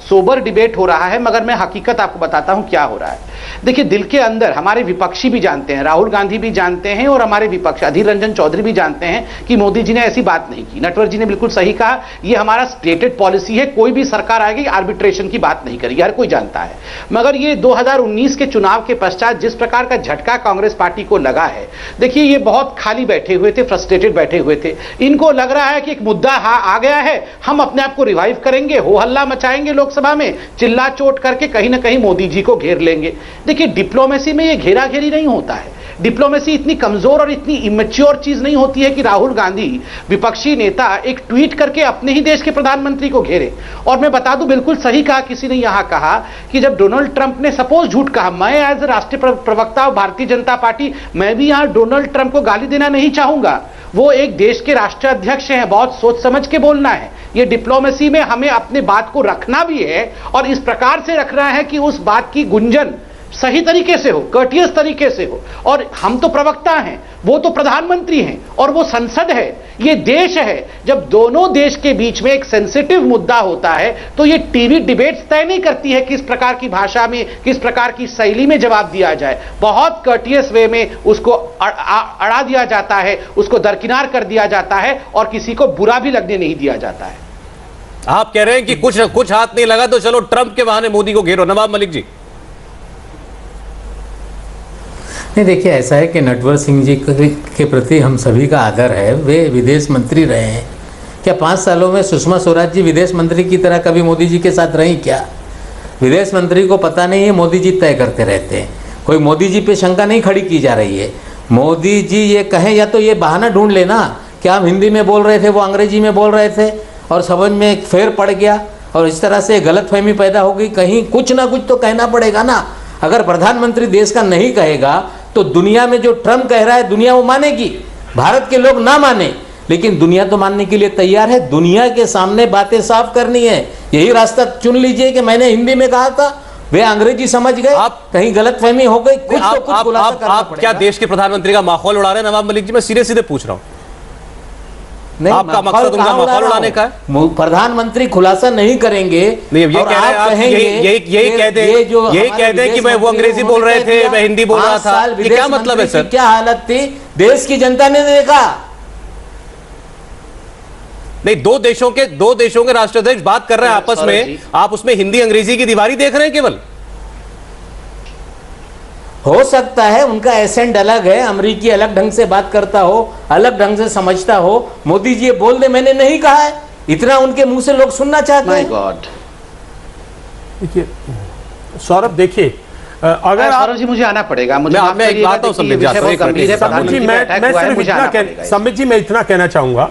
सोबर डिबेट हो रहा है, मगर मैं हकीकत आपको बताता हूं क्या हो रहा है। देखिए, दिल के अंदर हमारे विपक्षी भी जानते हैं, राहुल गांधी भी जानते हैं और हमारे विपक्ष अधीर रंजन चौधरी भी जानते हैं कि मोदी जी ने ऐसी बात नहीं की। नटवर जी ने बिल्कुल सही कहा, यह हमारा स्टेटेड पॉलिसी है, कोई भी सरकार आएगी आर्बिट्रेशन की बात नहीं करेगी, हर कोई जानता है। मगर ये 2019 के चुनाव के पश्चात जिस प्रकार का झटका कांग्रेस पार्टी को लगा है, देखिए ये बहुत खाली बैठे हुए थे, फ्रस्ट्रेटेड बैठे हुए थे। इनको लग रहा है कि एक मुद्दा आ गया है, हम अपने आप को रिवाइव करेंगे, हो हल्ला मचाएंगे लोकसभा में, चिल्ला चोट करके कहीं ना कहीं मोदी जी को घेर लेंगे। देखिए, डिप्लोमेसी में ये घेरा घेरी नहीं होता है। डिप्लोमेसी इतनी कमजोर और इतनी इमेच्योर चीज नहीं होती है कि राहुल गांधी विपक्षी नेता एक ट्वीट करके अपने ही देश के प्रधानमंत्री को घेरे। और मैं बता दूं, बिल्कुल सही कहा किसी ने यहां कहा कि जब डोनाल्ड ट्रंप ने सपोज झूठ कहा, मैं एज राष्ट्रीय प्रवक्ता भारतीय जनता पार्टी, मैं भी यहां डोनाल्ड ट्रंप को गाली देना नहीं चाहूंगा। वो एक देश के राष्ट्रीय अध्यक्ष हैं, बहुत सोच समझ के बोलना है। ये डिप्लोमेसी में हमें अपने बात को रखना भी है और इस प्रकार से रखना है कि उस बात की गुंजन सही तरीके से हो, कर्टियस तरीके से हो। और हम तो प्रवक्ता हैं, वो तो प्रधानमंत्री हैं, और वो संसद है, ये देश है। जब दोनों देश के बीच में एक सेंसिटिव मुद्दा होता है तो ये टीवी डिबेट्स तय नहीं करती है किस प्रकार की भाषा में, किस प्रकार की शैली में जवाब दिया जाए। बहुत कर्टियस वे में उसको अड़ा दिया जाता है, उसको दरकिनार कर दिया जाता है, और किसी को बुरा भी लगने नहीं दिया जाता है। आप कह रहे हैं कि कुछ हाथ नहीं लगा तो चलो ट्रंप के बहाने मोदी को घेरो। नवाब मलिक जी। नहीं, देखिए ऐसा है कि नटवर सिंह जी के प्रति हम सभी का आदर है। वे विदेश मंत्री रहे हैं। क्या 5 सालों में सुषमा स्वराज जी विदेश मंत्री की तरह कभी मोदी जी के साथ रही क्या? विदेश मंत्री को पता नहीं है, मोदी जी तय करते रहते हैं। कोई मोदी जी पे शंका नहीं खड़ी की जा रही है। मोदी जी ये कहें या तो ये बहाना ढूंढ लेना कि हम हिंदी में बोल रहे थे, वो अंग्रेजी में बोल रहे थे और समझ में एक फेर पड़ गया और इस तरह से गलतफहमी पैदा हो गई। कहीं कुछ ना कुछ तो कहना पड़ेगा ना। अगर प्रधानमंत्री देश का नहीं कहेगा तो दुनिया में जो ट्रम्प कह रहा है दुनिया वो मानेगी। भारत के लोग ना माने लेकिन दुनिया तो मानने के लिए तैयार है। दुनिया के सामने बातें साफ करनी है। यही रास्ता चुन लीजिए कि मैंने हिंदी में कहा था, वे अंग्रेजी समझ गए, आप कहीं गलतफहमी हो गई, कुछ तो कुछ खुलासा करना पड़ेगा। क्या देश के प्रधानमंत्री का माहौल उड़ा रहे हैं नवाब मलिक जी? मैं सीधे पूछ रहा हूं। नहीं, आपका मकसद उनका माहौल उड़ाने का है? प्रधानमंत्री खुलासा नहीं करेंगे। नहीं, ये कह रहे हैं आप, यही कह दें कि मैं वो अंग्रेजी बोल रहे थे, मैं हिंदी बोल रहा था। ये क्या मतलब है सर? क्या हालत थी देश की जनता ने देखा। नहीं, दो देशों के राष्ट्राध्यक्ष बात कर रहे हैं आपस में, आप उसमें हिंदी अंग्रेजी की दीवारी देख रहे हैं केवल। हो सकता है उनका एसेंट अलग है, अमेरिकी अलग ढंग से बात करता हो, अलग ढंग से समझता हो। मोदी जी ये बोल दे मैंने नहीं कहा है, इतना उनके मुंह से लोग सुनना चाहते हैं। गॉड। देखिए सौरभ, देखिए अगर सौरभ जी मुझे आना पड़ेगा, मुझे मैं इतना कहना चाहूंगा।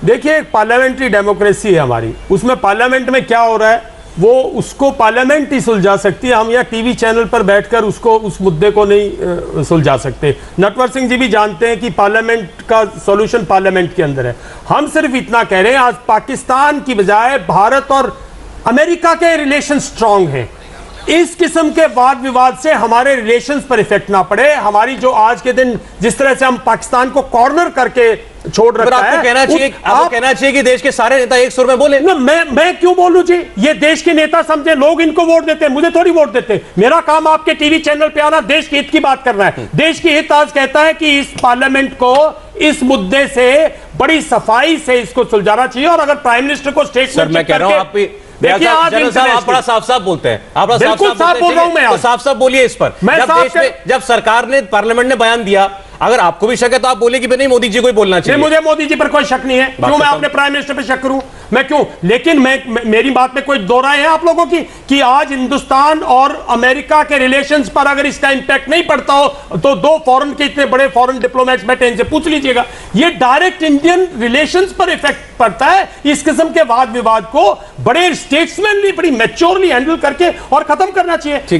देखिए पार्लियामेंट्री डेमोक्रेसी है हमारी, उसमें पार्लियामेंट में क्या हो रहा है वो उसको पार्लियामेंट ही सुलझा सकती है। हम यहाँ टीवी चैनल पर बैठकर उस मुद्दे को नहीं सुलझा सकते। नटवर सिंह जी भी जानते हैं कि पार्लियामेंट का सॉल्यूशन पार्लियामेंट के अंदर है। हम सिर्फ इतना कह रहे हैं, आज पाकिस्तान की बजाय भारत और अमेरिका के रिलेशन स्ट्रांग हैं। इस किस्म के वाद विवाद से हमारे रिलेशंस पर इफेक्ट ना पड़े। हमारी जो आज के दिन जिस तरह से हम पाकिस्तान को कॉर्नर करके छोड़ रखा है, आपको कहना चाहिए कि देश के सारे नेता एक सुर में बोले ना। मैं क्यों बोलूं जी? ये देश के नेता समझे, लोग इनको वोट देते हैं, मुझे थोड़ी वोट देते हैं। मेरा काम आपके टीवी चैनल पे आना, देश के हित की बात करना है। देश की हित आज कहता है कि इस पार्लियामेंट को इस मुद्दे से बड़ी सफाई से इसको सुलझाना चाहिए। और अगर प्राइम मिनिस्टर को स्टेटमेंट मैं कह रहा हूं, आप देखिए आज आप बड़ा साफ बोलते हैं। आप बिल्कुल साफ बोल रहा हूं मैं। तो साफ बोलिए इस पर। जब सरकार ने पार्लियामेंट ने बयान दिया, अगर आपको भी शक है तो आप बोले कि नहीं मोदी जी को ही बोलना चाहिए। मुझे मोदी जी पर कोई शक नहीं है। क्यों मैं अपने प्राइम मिनिस्टर पर शक करूं? मैं क्यों? लेकिन मेरी बात में कोई दो राय है आप लोगों की कि आज हिंदुस्तान और अमेरिका के रिलेशंस पर अगर इसका इंपैक्ट नहीं पड़ता हो तो दो फॉरेन के इतने बड़े फॉरेन डिप्लोमेट्स बैठे, इनसे पूछ लीजिएगा। ये डायरेक्ट इंडियन रिलेशंस पर इफेक्ट पड़ता है। इस किस्म के वाद विवाद को बड़े स्टेट्समैनली, बड़ी मैच्योरली हैंडल करके और खत्म करना चाहिए।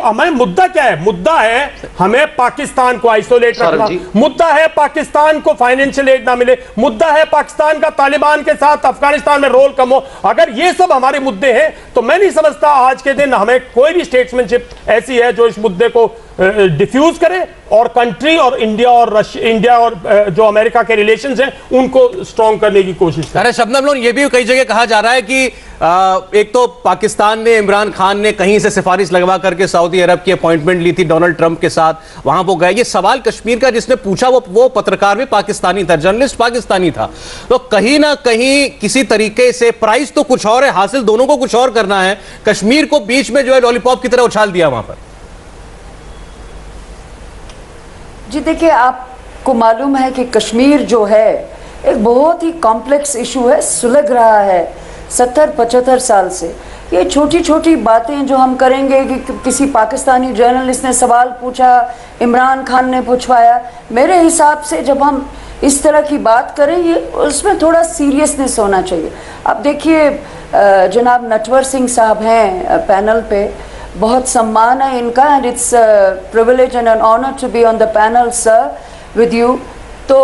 हमें मुद्दा क्या है? मुद्दा है हमें पाकिस्तान को आइसोलेट रखना, मुद्दा है पाकिस्तान को फाइनेंशियल एड ना मिले, मुद्दा है पाकिस्तान का तालिबान के साथ अफगानिस्तान में रोल कम हो। अगर ये सब हमारे मुद्दे हैं तो मैं नहीं समझता आज के दिन हमें कोई भी स्टेट्समैनशिप ऐसी है जो इस मुद्दे को डिफ्यूज करे और कंट्री और इंडिया और जो अमेरिका के रिलेशंस हैं उनको स्ट्रॉन्ग करने की कोशिश करे। अरे शबनम लोन, ये भी कई जगह कहा जा रहा है कि एक तो पाकिस्तान ने, इमरान खान ने कहीं से सिफारिश लगवा करके सऊदी अरब की अपॉइंटमेंट ली थी डोनाल्ड ट्रंप के साथ, वहां वो गए। ये सवाल कश्मीर का जिसने पूछा वो पत्रकार भी पाकिस्तानी था, जर्नलिस्ट पाकिस्तानी था। तो कहीं ना कहीं किसी तरीके से प्राइस तो कुछ और है, हासिल दोनों को कुछ और करना है। कश्मीर को बीच में जो है लॉलीपॉप की तरह उछाल दिया वहां पर। जी देखिए, आपको मालूम है कि कश्मीर जो है एक बहुत ही कॉम्प्लेक्स इशू है, सुलग रहा है 70-75 साल से। ये छोटी छोटी बातें जो हम करेंगे कि किसी पाकिस्तानी जर्नलिस्ट ने सवाल पूछा, इमरान खान ने पूछवाया, मेरे हिसाब से जब हम इस तरह की बात करें ये उसमें थोड़ा सीरियसनेस होना चाहिए। अब देखिए जनाब नटवर सिंह साहब हैं पैनल पे, बहुत सम्मान है इनका, and it's privilege and an honour to be on the panel sir with you. तो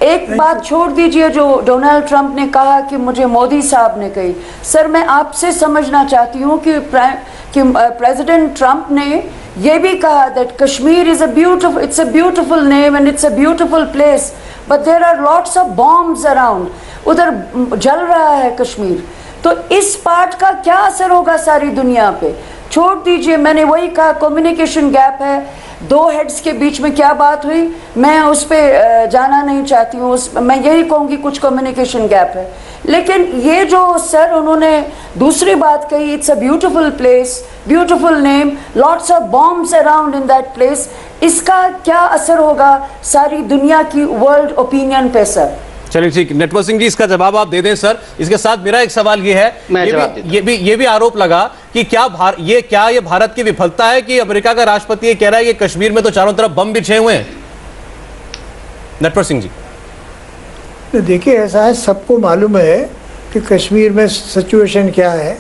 एक बात छोड़ दीजिए जो डोनाल्ड ट्रंप ने कहा कि मुझे मोदी साहब ने कही। सर मैं आपसे समझना चाहती हूँ कि प्रेसिडेंट ट्रंप ने ये भी कहा that Kashmir is it's a beautiful name and it's a beautiful place but there are lots of bombs around, उधर जल रहा है कश्मीर। तो इस पार्ट का क्या असर होगा सारी दुनिया पे? छोड़ दीजिए, मैंने वही कहा कम्युनिकेशन गैप है, दो हेड्स के बीच में क्या बात हुई मैं उस पर जाना नहीं चाहती हूँ, मैं यही कहूँगी कुछ कम्युनिकेशन गैप है। लेकिन ये जो सर उन्होंने दूसरी बात कही, it's a beautiful place, beautiful name, lots of bombs around in that place, इसका क्या असर होगा सारी दुनिया की वर्ल्ड ओपिनियन पे सर? चलिए ठीक, नटवर सिंह जी इसका जवाब आप दे दें सर। इसके साथ मेरा एक सवाल ये है, ये भी आरोप लगा कि क्या ये भारत की विफलता है कि अमेरिका का राष्ट्रपति ये कह रहा है कि कश्मीर में तो चारों तरफ बम बिछे हुए हैं? नटवर सिंह जी देखिए ऐसा है, सबको मालूम है कि कश्मीर में सिचुएशन क्या है।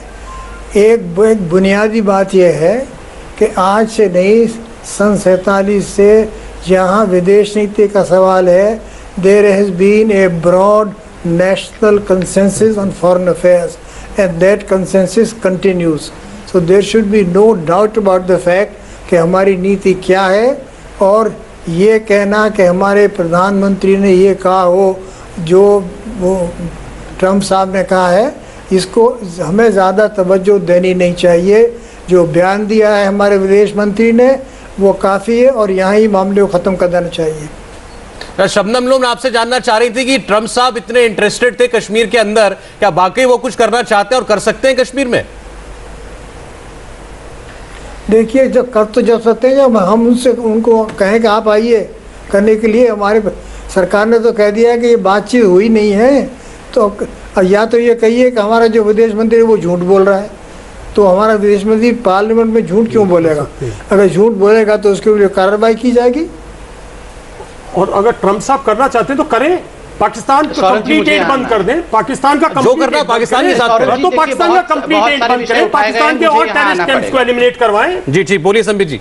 एक बुनियादी बात यह है कि आज से नहीं, सन 47 से जहाँ विदेश नीति का सवाल है, there has been a broad national consensus on foreign affairs and that consensus continues. So there should be no doubt about the fact कि हमारी नीति क्या है। और ये कहना कि हमारे प्रधानमंत्री ने ये कहा हो जो वो ट्रंप साहब ने कहा है, इसको हमें ज़्यादा तवज्जो देनी नहीं चाहिए। जो बयान दिया है हमारे विदेश मंत्री ने वो काफ़ी है और यहाँ ही मामले को ख़त्म कर देना चाहिए। शबनम लोन आपसे जानना चाह रही थी कि ट्रंप साहब इतने इंटरेस्टेड थे कश्मीर के अंदर, क्या वाकई वो कुछ करना चाहते हैं और कर सकते हैं कश्मीर में? देखिए जब कर तो जब सकते हैं, जब हम उनको कहें कि आप आइए करने के लिए। हमारे सरकार ने तो कह दिया है कि ये बातचीत हुई नहीं है, तो या तो ये कहिए कि हमारा जो विदेश मंत्री है वो झूठ बोल रहा है, तो हमारा विदेश मंत्री पार्लियामेंट में झूठ क्यों बोलेगा? अगर झूठ बोलेगा तो उसके लिए कार्रवाई की जाएगी। और अगर ट्रंप साहब करना चाहते हैं तो करें, पाकिस्तान का कंप्लीट एड बंद कर दें, पाकिस्तान का जो करना पाकिस्तान के साथ करें, तो पाकिस्तान का कंप्लीट एड बंद करें, पाकिस्तान के और टेररिस्ट कैंप्स को एलिमिनेट करवाएं। जी ठीक, बोलिए संबित जी।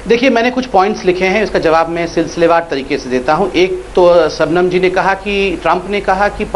देखिए मैंने कुछ पॉइंट्स लिखे हैं, इसका जवाब मैं सिलसिलेवार तरीके से देता हूं। एक तो शबनम जी ने कहा कि ट्रंप ने कहा कि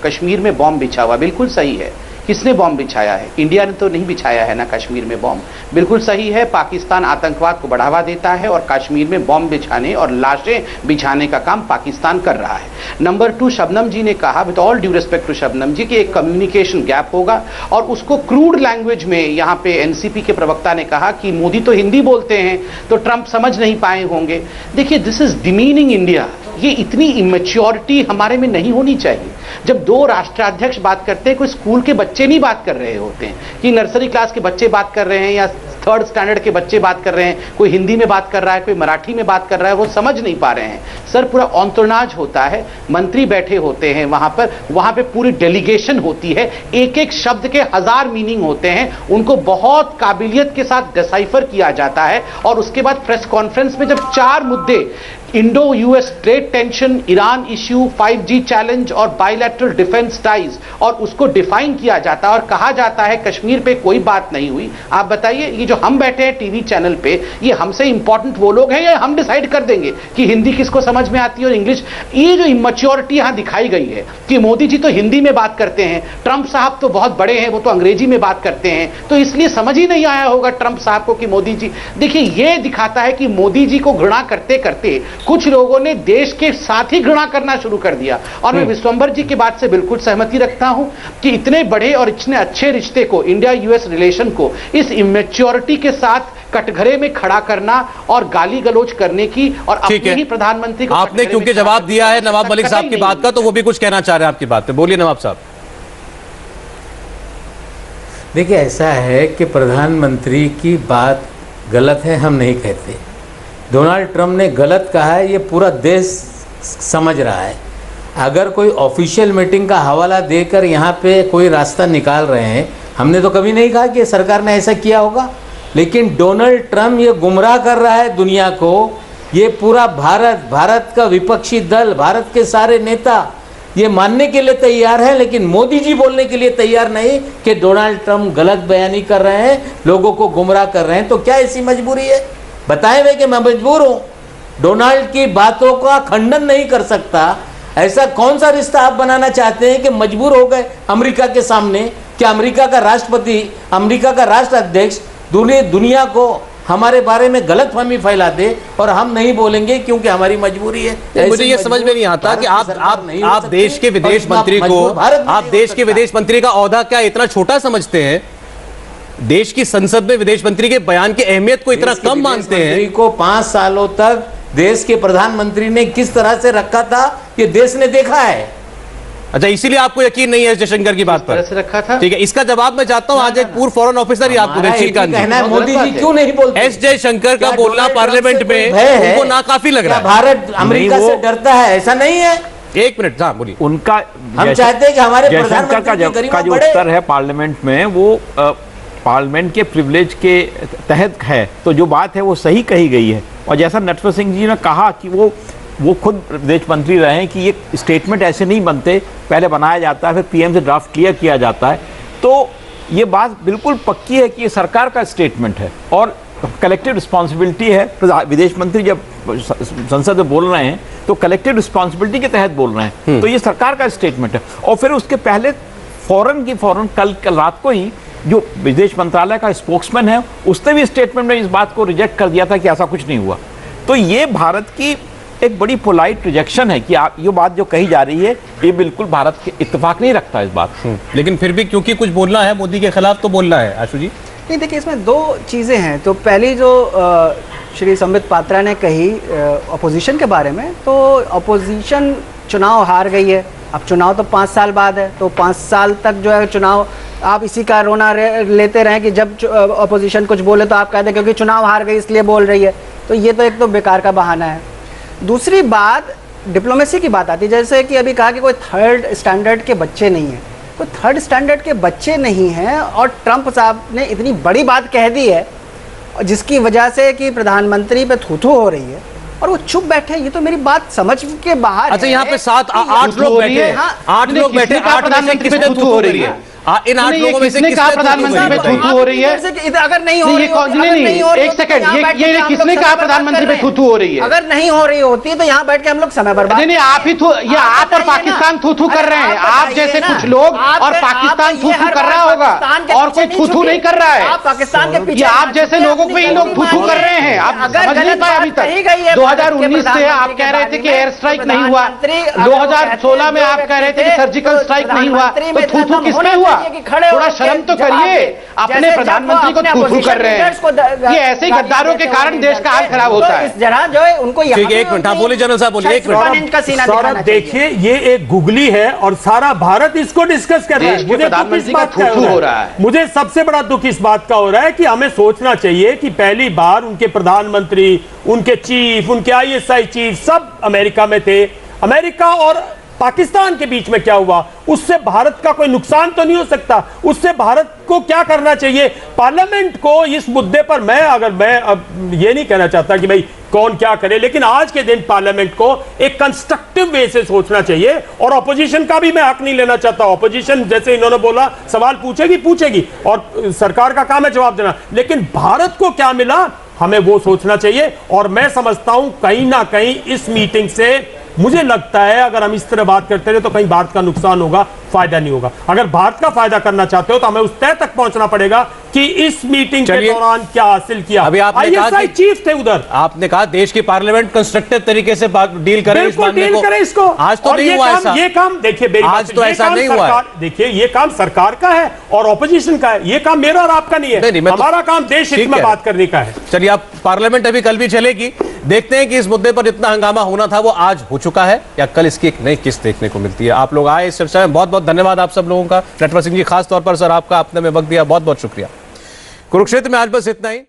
कश्मीर में बॉम्ब बिछा हुआ, बिल्कुल सही है। किसने बॉम्ब बिछाया है? इंडिया ने तो नहीं बिछाया है ना कश्मीर में बॉम्ब, बिल्कुल सही है। पाकिस्तान आतंकवाद को बढ़ावा देता है और कश्मीर में बॉम्ब बिछाने और लाशें बिछाने का काम पाकिस्तान कर रहा है। नंबर 2, शबनम जी ने कहा, with all due respect to Shabnam ji, कि एक कम्युनिकेशन गैप होगा और उसको क्रूड लैंग्वेज में यहाँ पे एनसीपी के प्रवक्ता ने कहा कि मोदी तो हिंदी बोलते हैं तो ट्रंप समझ नहीं पाए होंगे। देखिए दिस इज डिमीनिंग इंडिया। ये इतनी इमेच्योरिटी हमारे में नहीं होनी चाहिए। जब दो राष्ट्राध्यक्ष बात करते हैं, कोई स्कूल के बच्चे नहीं बात कर रहे होते हैं कि नर्सरी क्लास के बच्चे बात कर रहे हैं या 3rd स्टैंडर्ड के बच्चे बात कर रहे हैं, कोई हिंदी में बात कर रहा है, कोई मराठी में बात कर रहा है, वो समझ नहीं पा रहे हैं। सर पूरा ऑन्टोनाज होता है, मंत्री बैठे होते हैं वहां पे पूरी डेलीगेशन होती है, एक एक शब्द के 1000 मीनिंग होते हैं, उनको बहुत काबिलियत के साथ डिसाइफर किया जाता है। और उसके बाद प्रेस कॉन्फ्रेंस में जब 4 मुद्दे, Indo US trade tension, Iran issue, 5G challenge और बायलैटरल डिफेंस टाइज, और उसको डिफाइन किया जाता है और कहा जाता है कश्मीर पे कोई बात नहीं हुई। आप बताइए, ये जो हम बैठे हैं टीवी चैनल पे, ये हमसे इंपॉर्टेंट वो लोग हैं या हम डिसाइड कर देंगे कि हिंदी किसको समझ में आती है और इंग्लिश? ये जो इमेच्योरिटी यहां दिखाई गई है कि मोदी जी तो हिंदी में बात करते हैं, ट्रंप साहब तो बहुत बड़े हैं, वो तो अंग्रेजी में बात करते हैं, तो इसलिए समझ ही नहीं आया होगा ट्रंप साहब को कि मोदी जी। देखिए ये दिखाता है कि मोदी जी को घृणा करते करते कुछ लोगों ने देश के साथ ही घृणा करना शुरू कर दिया। और मैं विश्वंभर जी की बात से बिल्कुल सहमति रखता हूं कि इतने बड़े और इतने अच्छे रिश्ते को, इंडिया यूएस रिलेशन को, इस इमेच्योरिटी के साथ कटघरे में खड़ा करना और गाली गलौज करने की, और अपने ही प्रधानमंत्री को आपने क्योंकि जवाब दिया है नवाब मलिक साहब की बात का, तो वो भी कुछ कहना चाह रहे हैं आपकी बात पे। बोलिए नवाब साहब। देखिए ऐसा है कि प्रधानमंत्री की बात गलत है, हम नहीं कहते। डोनाल्ड ट्रंप ने गलत कहा है, ये पूरा देश समझ रहा है। अगर कोई ऑफिशियल मीटिंग का हवाला देकर यहाँ पे कोई रास्ता निकाल रहे हैं, हमने तो कभी नहीं कहा कि सरकार ने ऐसा किया होगा, लेकिन डोनाल्ड ट्रंप ये गुमराह कर रहा है दुनिया को। ये पूरा भारत का विपक्षी दल, भारत के सारे नेता ये मानने के लिए तैयार है, लेकिन मोदी जी बोलने के लिए तैयार नहीं कि डोनाल्ड ट्रंप गलत बयानी कर रहे हैं, लोगों को गुमराह कर रहे हैं। तो क्या ऐसी मजबूरी है? बताए हुए कि मैं मजबूर हूँ, डोनाल्ड की बातों का खंडन नहीं कर सकता, ऐसा कौन सा रिश्ता आप बनाना चाहते हैं कि मजबूर हो गए अमेरिका के सामने कि अमेरिका का राष्ट्रपति, अमेरिका का राष्ट्राध्यक्ष दुनिया को हमारे बारे में गलतफहमी फैला दे और हम नहीं बोलेंगे क्योंकि हमारी मजबूरी है। मुझे ये समझ में नहीं आता कि आप देश के विदेश मंत्री को, आप देश के विदेश मंत्री का ओहदा क्या इतना छोटा समझते हैं? देश की संसद में विदेश मंत्री के बयान की अहमियत को इतना कम मानते हैं? को 5 सालों तक देश के प्रधानमंत्री ने किस तरह से रखा था ये देश ने देखा है। अच्छा, इसीलिए आपको यकीन नहीं है एस जयशंकर की बात पर? से रखा था। ठीक है, इसका जवाब मैं चाहता हूं। आज एक पूर्व फॉरेन ऑफिसर ही आपको कहना है मोदी जी क्यों नहीं बोलते? एस जयशंकर का बोलना पार्लियामेंट में उनको नाकाफी लग रहा है। भारत अमेरिका से डरता है, ऐसा नहीं है। एक मिनट, हाँ बोलिए। उनका हम चाहते हैं कि हमारे जयशंकर का जो उत्तर है पार्लियामेंट में वो पार्लियामेंट के प्रिविलेज के तहत है, तो जो बात है वो सही कही गई है। और जैसा नटवर सिंह जी ने कहा कि वो खुद विदेश मंत्री रहे हैं कि ये स्टेटमेंट ऐसे नहीं बनते, पहले बनाया जाता है फिर पीएम से ड्राफ्ट क्लियर किया जाता है, तो ये बात बिल्कुल पक्की है कि ये सरकार का स्टेटमेंट है और कलेक्टिव रिस्पॉन्सिबिलिटी है। विदेश मंत्री जब संसद में बोल रहे हैं तो कलेक्टिव रिस्पॉन्सिबिलिटी के तहत बोल रहे हैं, तो ये सरकार का स्टेटमेंट है। और फिर उसके पहले फौरन कल रात को ही जो विदेश मंत्रालय का स्पोक्समैन है उसने भी स्टेटमेंट में इस बात को रिजेक्ट कर दिया था कि ऐसा कुछ नहीं हुआ। तो ये भारत की एक बड़ी पोलाइट रिजेक्शन है कि आप ये बात जो कही जा रही है ये बिल्कुल भारत के इत्तेफाक नहीं रखता इस बात। लेकिन फिर भी क्योंकि कुछ बोलना है मोदी के खिलाफ तो बोलना है। आशु जी, नहीं देखिए, इसमें दो चीज़ें हैं। तो पहली जो श्री संबित पात्रा ने कही अपोजिशन के बारे में, तो अपोजिशन चुनाव हार गई है। अब चुनाव तो 5 साल बाद है, तो 5 साल तक जो है चुनाव आप इसी का रोना लेते रहें कि जब अपोजिशन कुछ बोले तो आप कहते हैं क्योंकि चुनाव हार गई इसलिए बोल रही है। तो ये तो एक तो बेकार का बहाना है। दूसरी बात डिप्लोमेसी की बात आती है, जैसे कि अभी कहा कि कोई 3rd स्टैंडर्ड के बच्चे नहीं हैं। तो 3rd स्टैंडर्ड के बच्चे नहीं हैं और ट्रंप साहब ने इतनी बड़ी बात कह दी है जिसकी वजह से कि प्रधानमंत्री पे थू-थू हो रही है और वो चुप बैठे, ये तो मेरी बात समझ के बाहर। अच्छा, यहाँ पे 8 लोग बैठे हैं, 8 लोग बैठे, 8 में से किसने थू-थू हो रही है? इन 8 लोगों में से किसने कहा प्रधानमंत्री पे थू-थू हो रही है? अगर नहीं हो रही, एक सेकंड, ये किसने कहा प्रधानमंत्री पे थू-थू हो रही है? अगर नहीं हो रही होती तो यहाँ बैठ के हम लोग समय बर्बाद। नहीं, आप ही ये आप और पाकिस्तान थू-थू कर रहे हैं। आप जैसे कुछ लोग और पाकिस्तान थू-थू कर रहा होगा और कोई थू-थू नहीं कर रहा है। पाकिस्तान के पीछे आप जैसे लोगों पे ही लोग थू-थू कर रहे हैं। आप समझ नहीं पाए अभी तक। 2019 से आप कह रहे थे कि एयर स्ट्राइक नहीं हुआ, 2016 में आप कह रहे थे कि सर्जिकल स्ट्राइक नहीं हुआ, तो थू-थू किसमें हुआ? थोड़ा शर्म तो करिए, अपने प्रधानमंत्री को थू-थू कर रहे हैं। ये ऐसे ही गद्दारों के कारण देश का हाल खराब होता है। जरा जो है उनको ठीक है, एक मिनट, आप बोलिए जनरल साहब, बोलिए एक मिनट। सौरभ देखिए, ये एक गुगली है और सारा भारत इसको डिस्कस कर रहा है। मुझे दुख इस बात का हो रहा है, मुझे सबसे बड़ा दुख इस बात का हो रहा है कि हमें सोचना चाहिए कि पहली बार उनके प्रधानमंत्री, उनके चीफ, उनके ISI चीफ सब अमेरिका में थे। अमेरिका और पाकिस्तान के बीच में क्या हुआ, उससे भारत का कोई नुकसान तो नहीं हो सकता। उससे भारत को क्या करना चाहिए? पार्लियामेंट को इस मुद्दे पर मैं अब ये नहीं कहना चाहता कि भाई कौन क्या करे, लेकिन आज के दिन पार्लियामेंट को एक कंस्ट्रक्टिव वे से सोचना चाहिए। और ऑपोजिशन का भी मैं हक नहीं लेना चाहता। ऑपोजिशन जैसे इन्होंने बोला सवाल पूछेगी और सरकार का काम है जवाब देना, लेकिन भारत को क्या मिला हमें वो सोचना चाहिए। और मैं समझता हूं कहीं ना कहीं इस मीटिंग से मुझे लगता है अगर हम इस तरह बात करते रहे तो कहीं भारत का नुकसान होगा, फायदा नहीं होगा। अगर भारत का फायदा करना चाहते हो तो हमें उस तय तक पहुंचना पड़ेगा कि इस मीटिंग के दौरान क्या हासिल किया। अभी आपने कहा कि चीफ थे उधर, आपने कहा देश की पार्लियामेंट कंस्ट्रक्टिव तरीके से डील करे इस मामले को। इसको आज तो नहीं हुआ ऐसा। ये काम देखिए, आज तो ऐसा नहीं हुआ। देखिए, ये काम सरकार का है और ऑपोजिशन का है। ये काम मेरा और आपका नहीं है। हमारा काम देश हित में बात करने का है। चलिए, आप पार्लियामेंट अभी कल भी चलेगी, देखते हैं कि इस मुद्दे पर इतना हंगामा होना था वो आज हो चुका है या कल इसकी एक नई किस्त देखने को मिलती है। आप लोग आए इस चर्चा में, बहुत बहुत धन्यवाद आप सब लोगों का। नटवर सिंह जी, खास तौर पर सर आपका, आपने में वक्त दिया, बहुत बहुत शुक्रिया। कुरुक्षेत्र में आज बस इतना ही।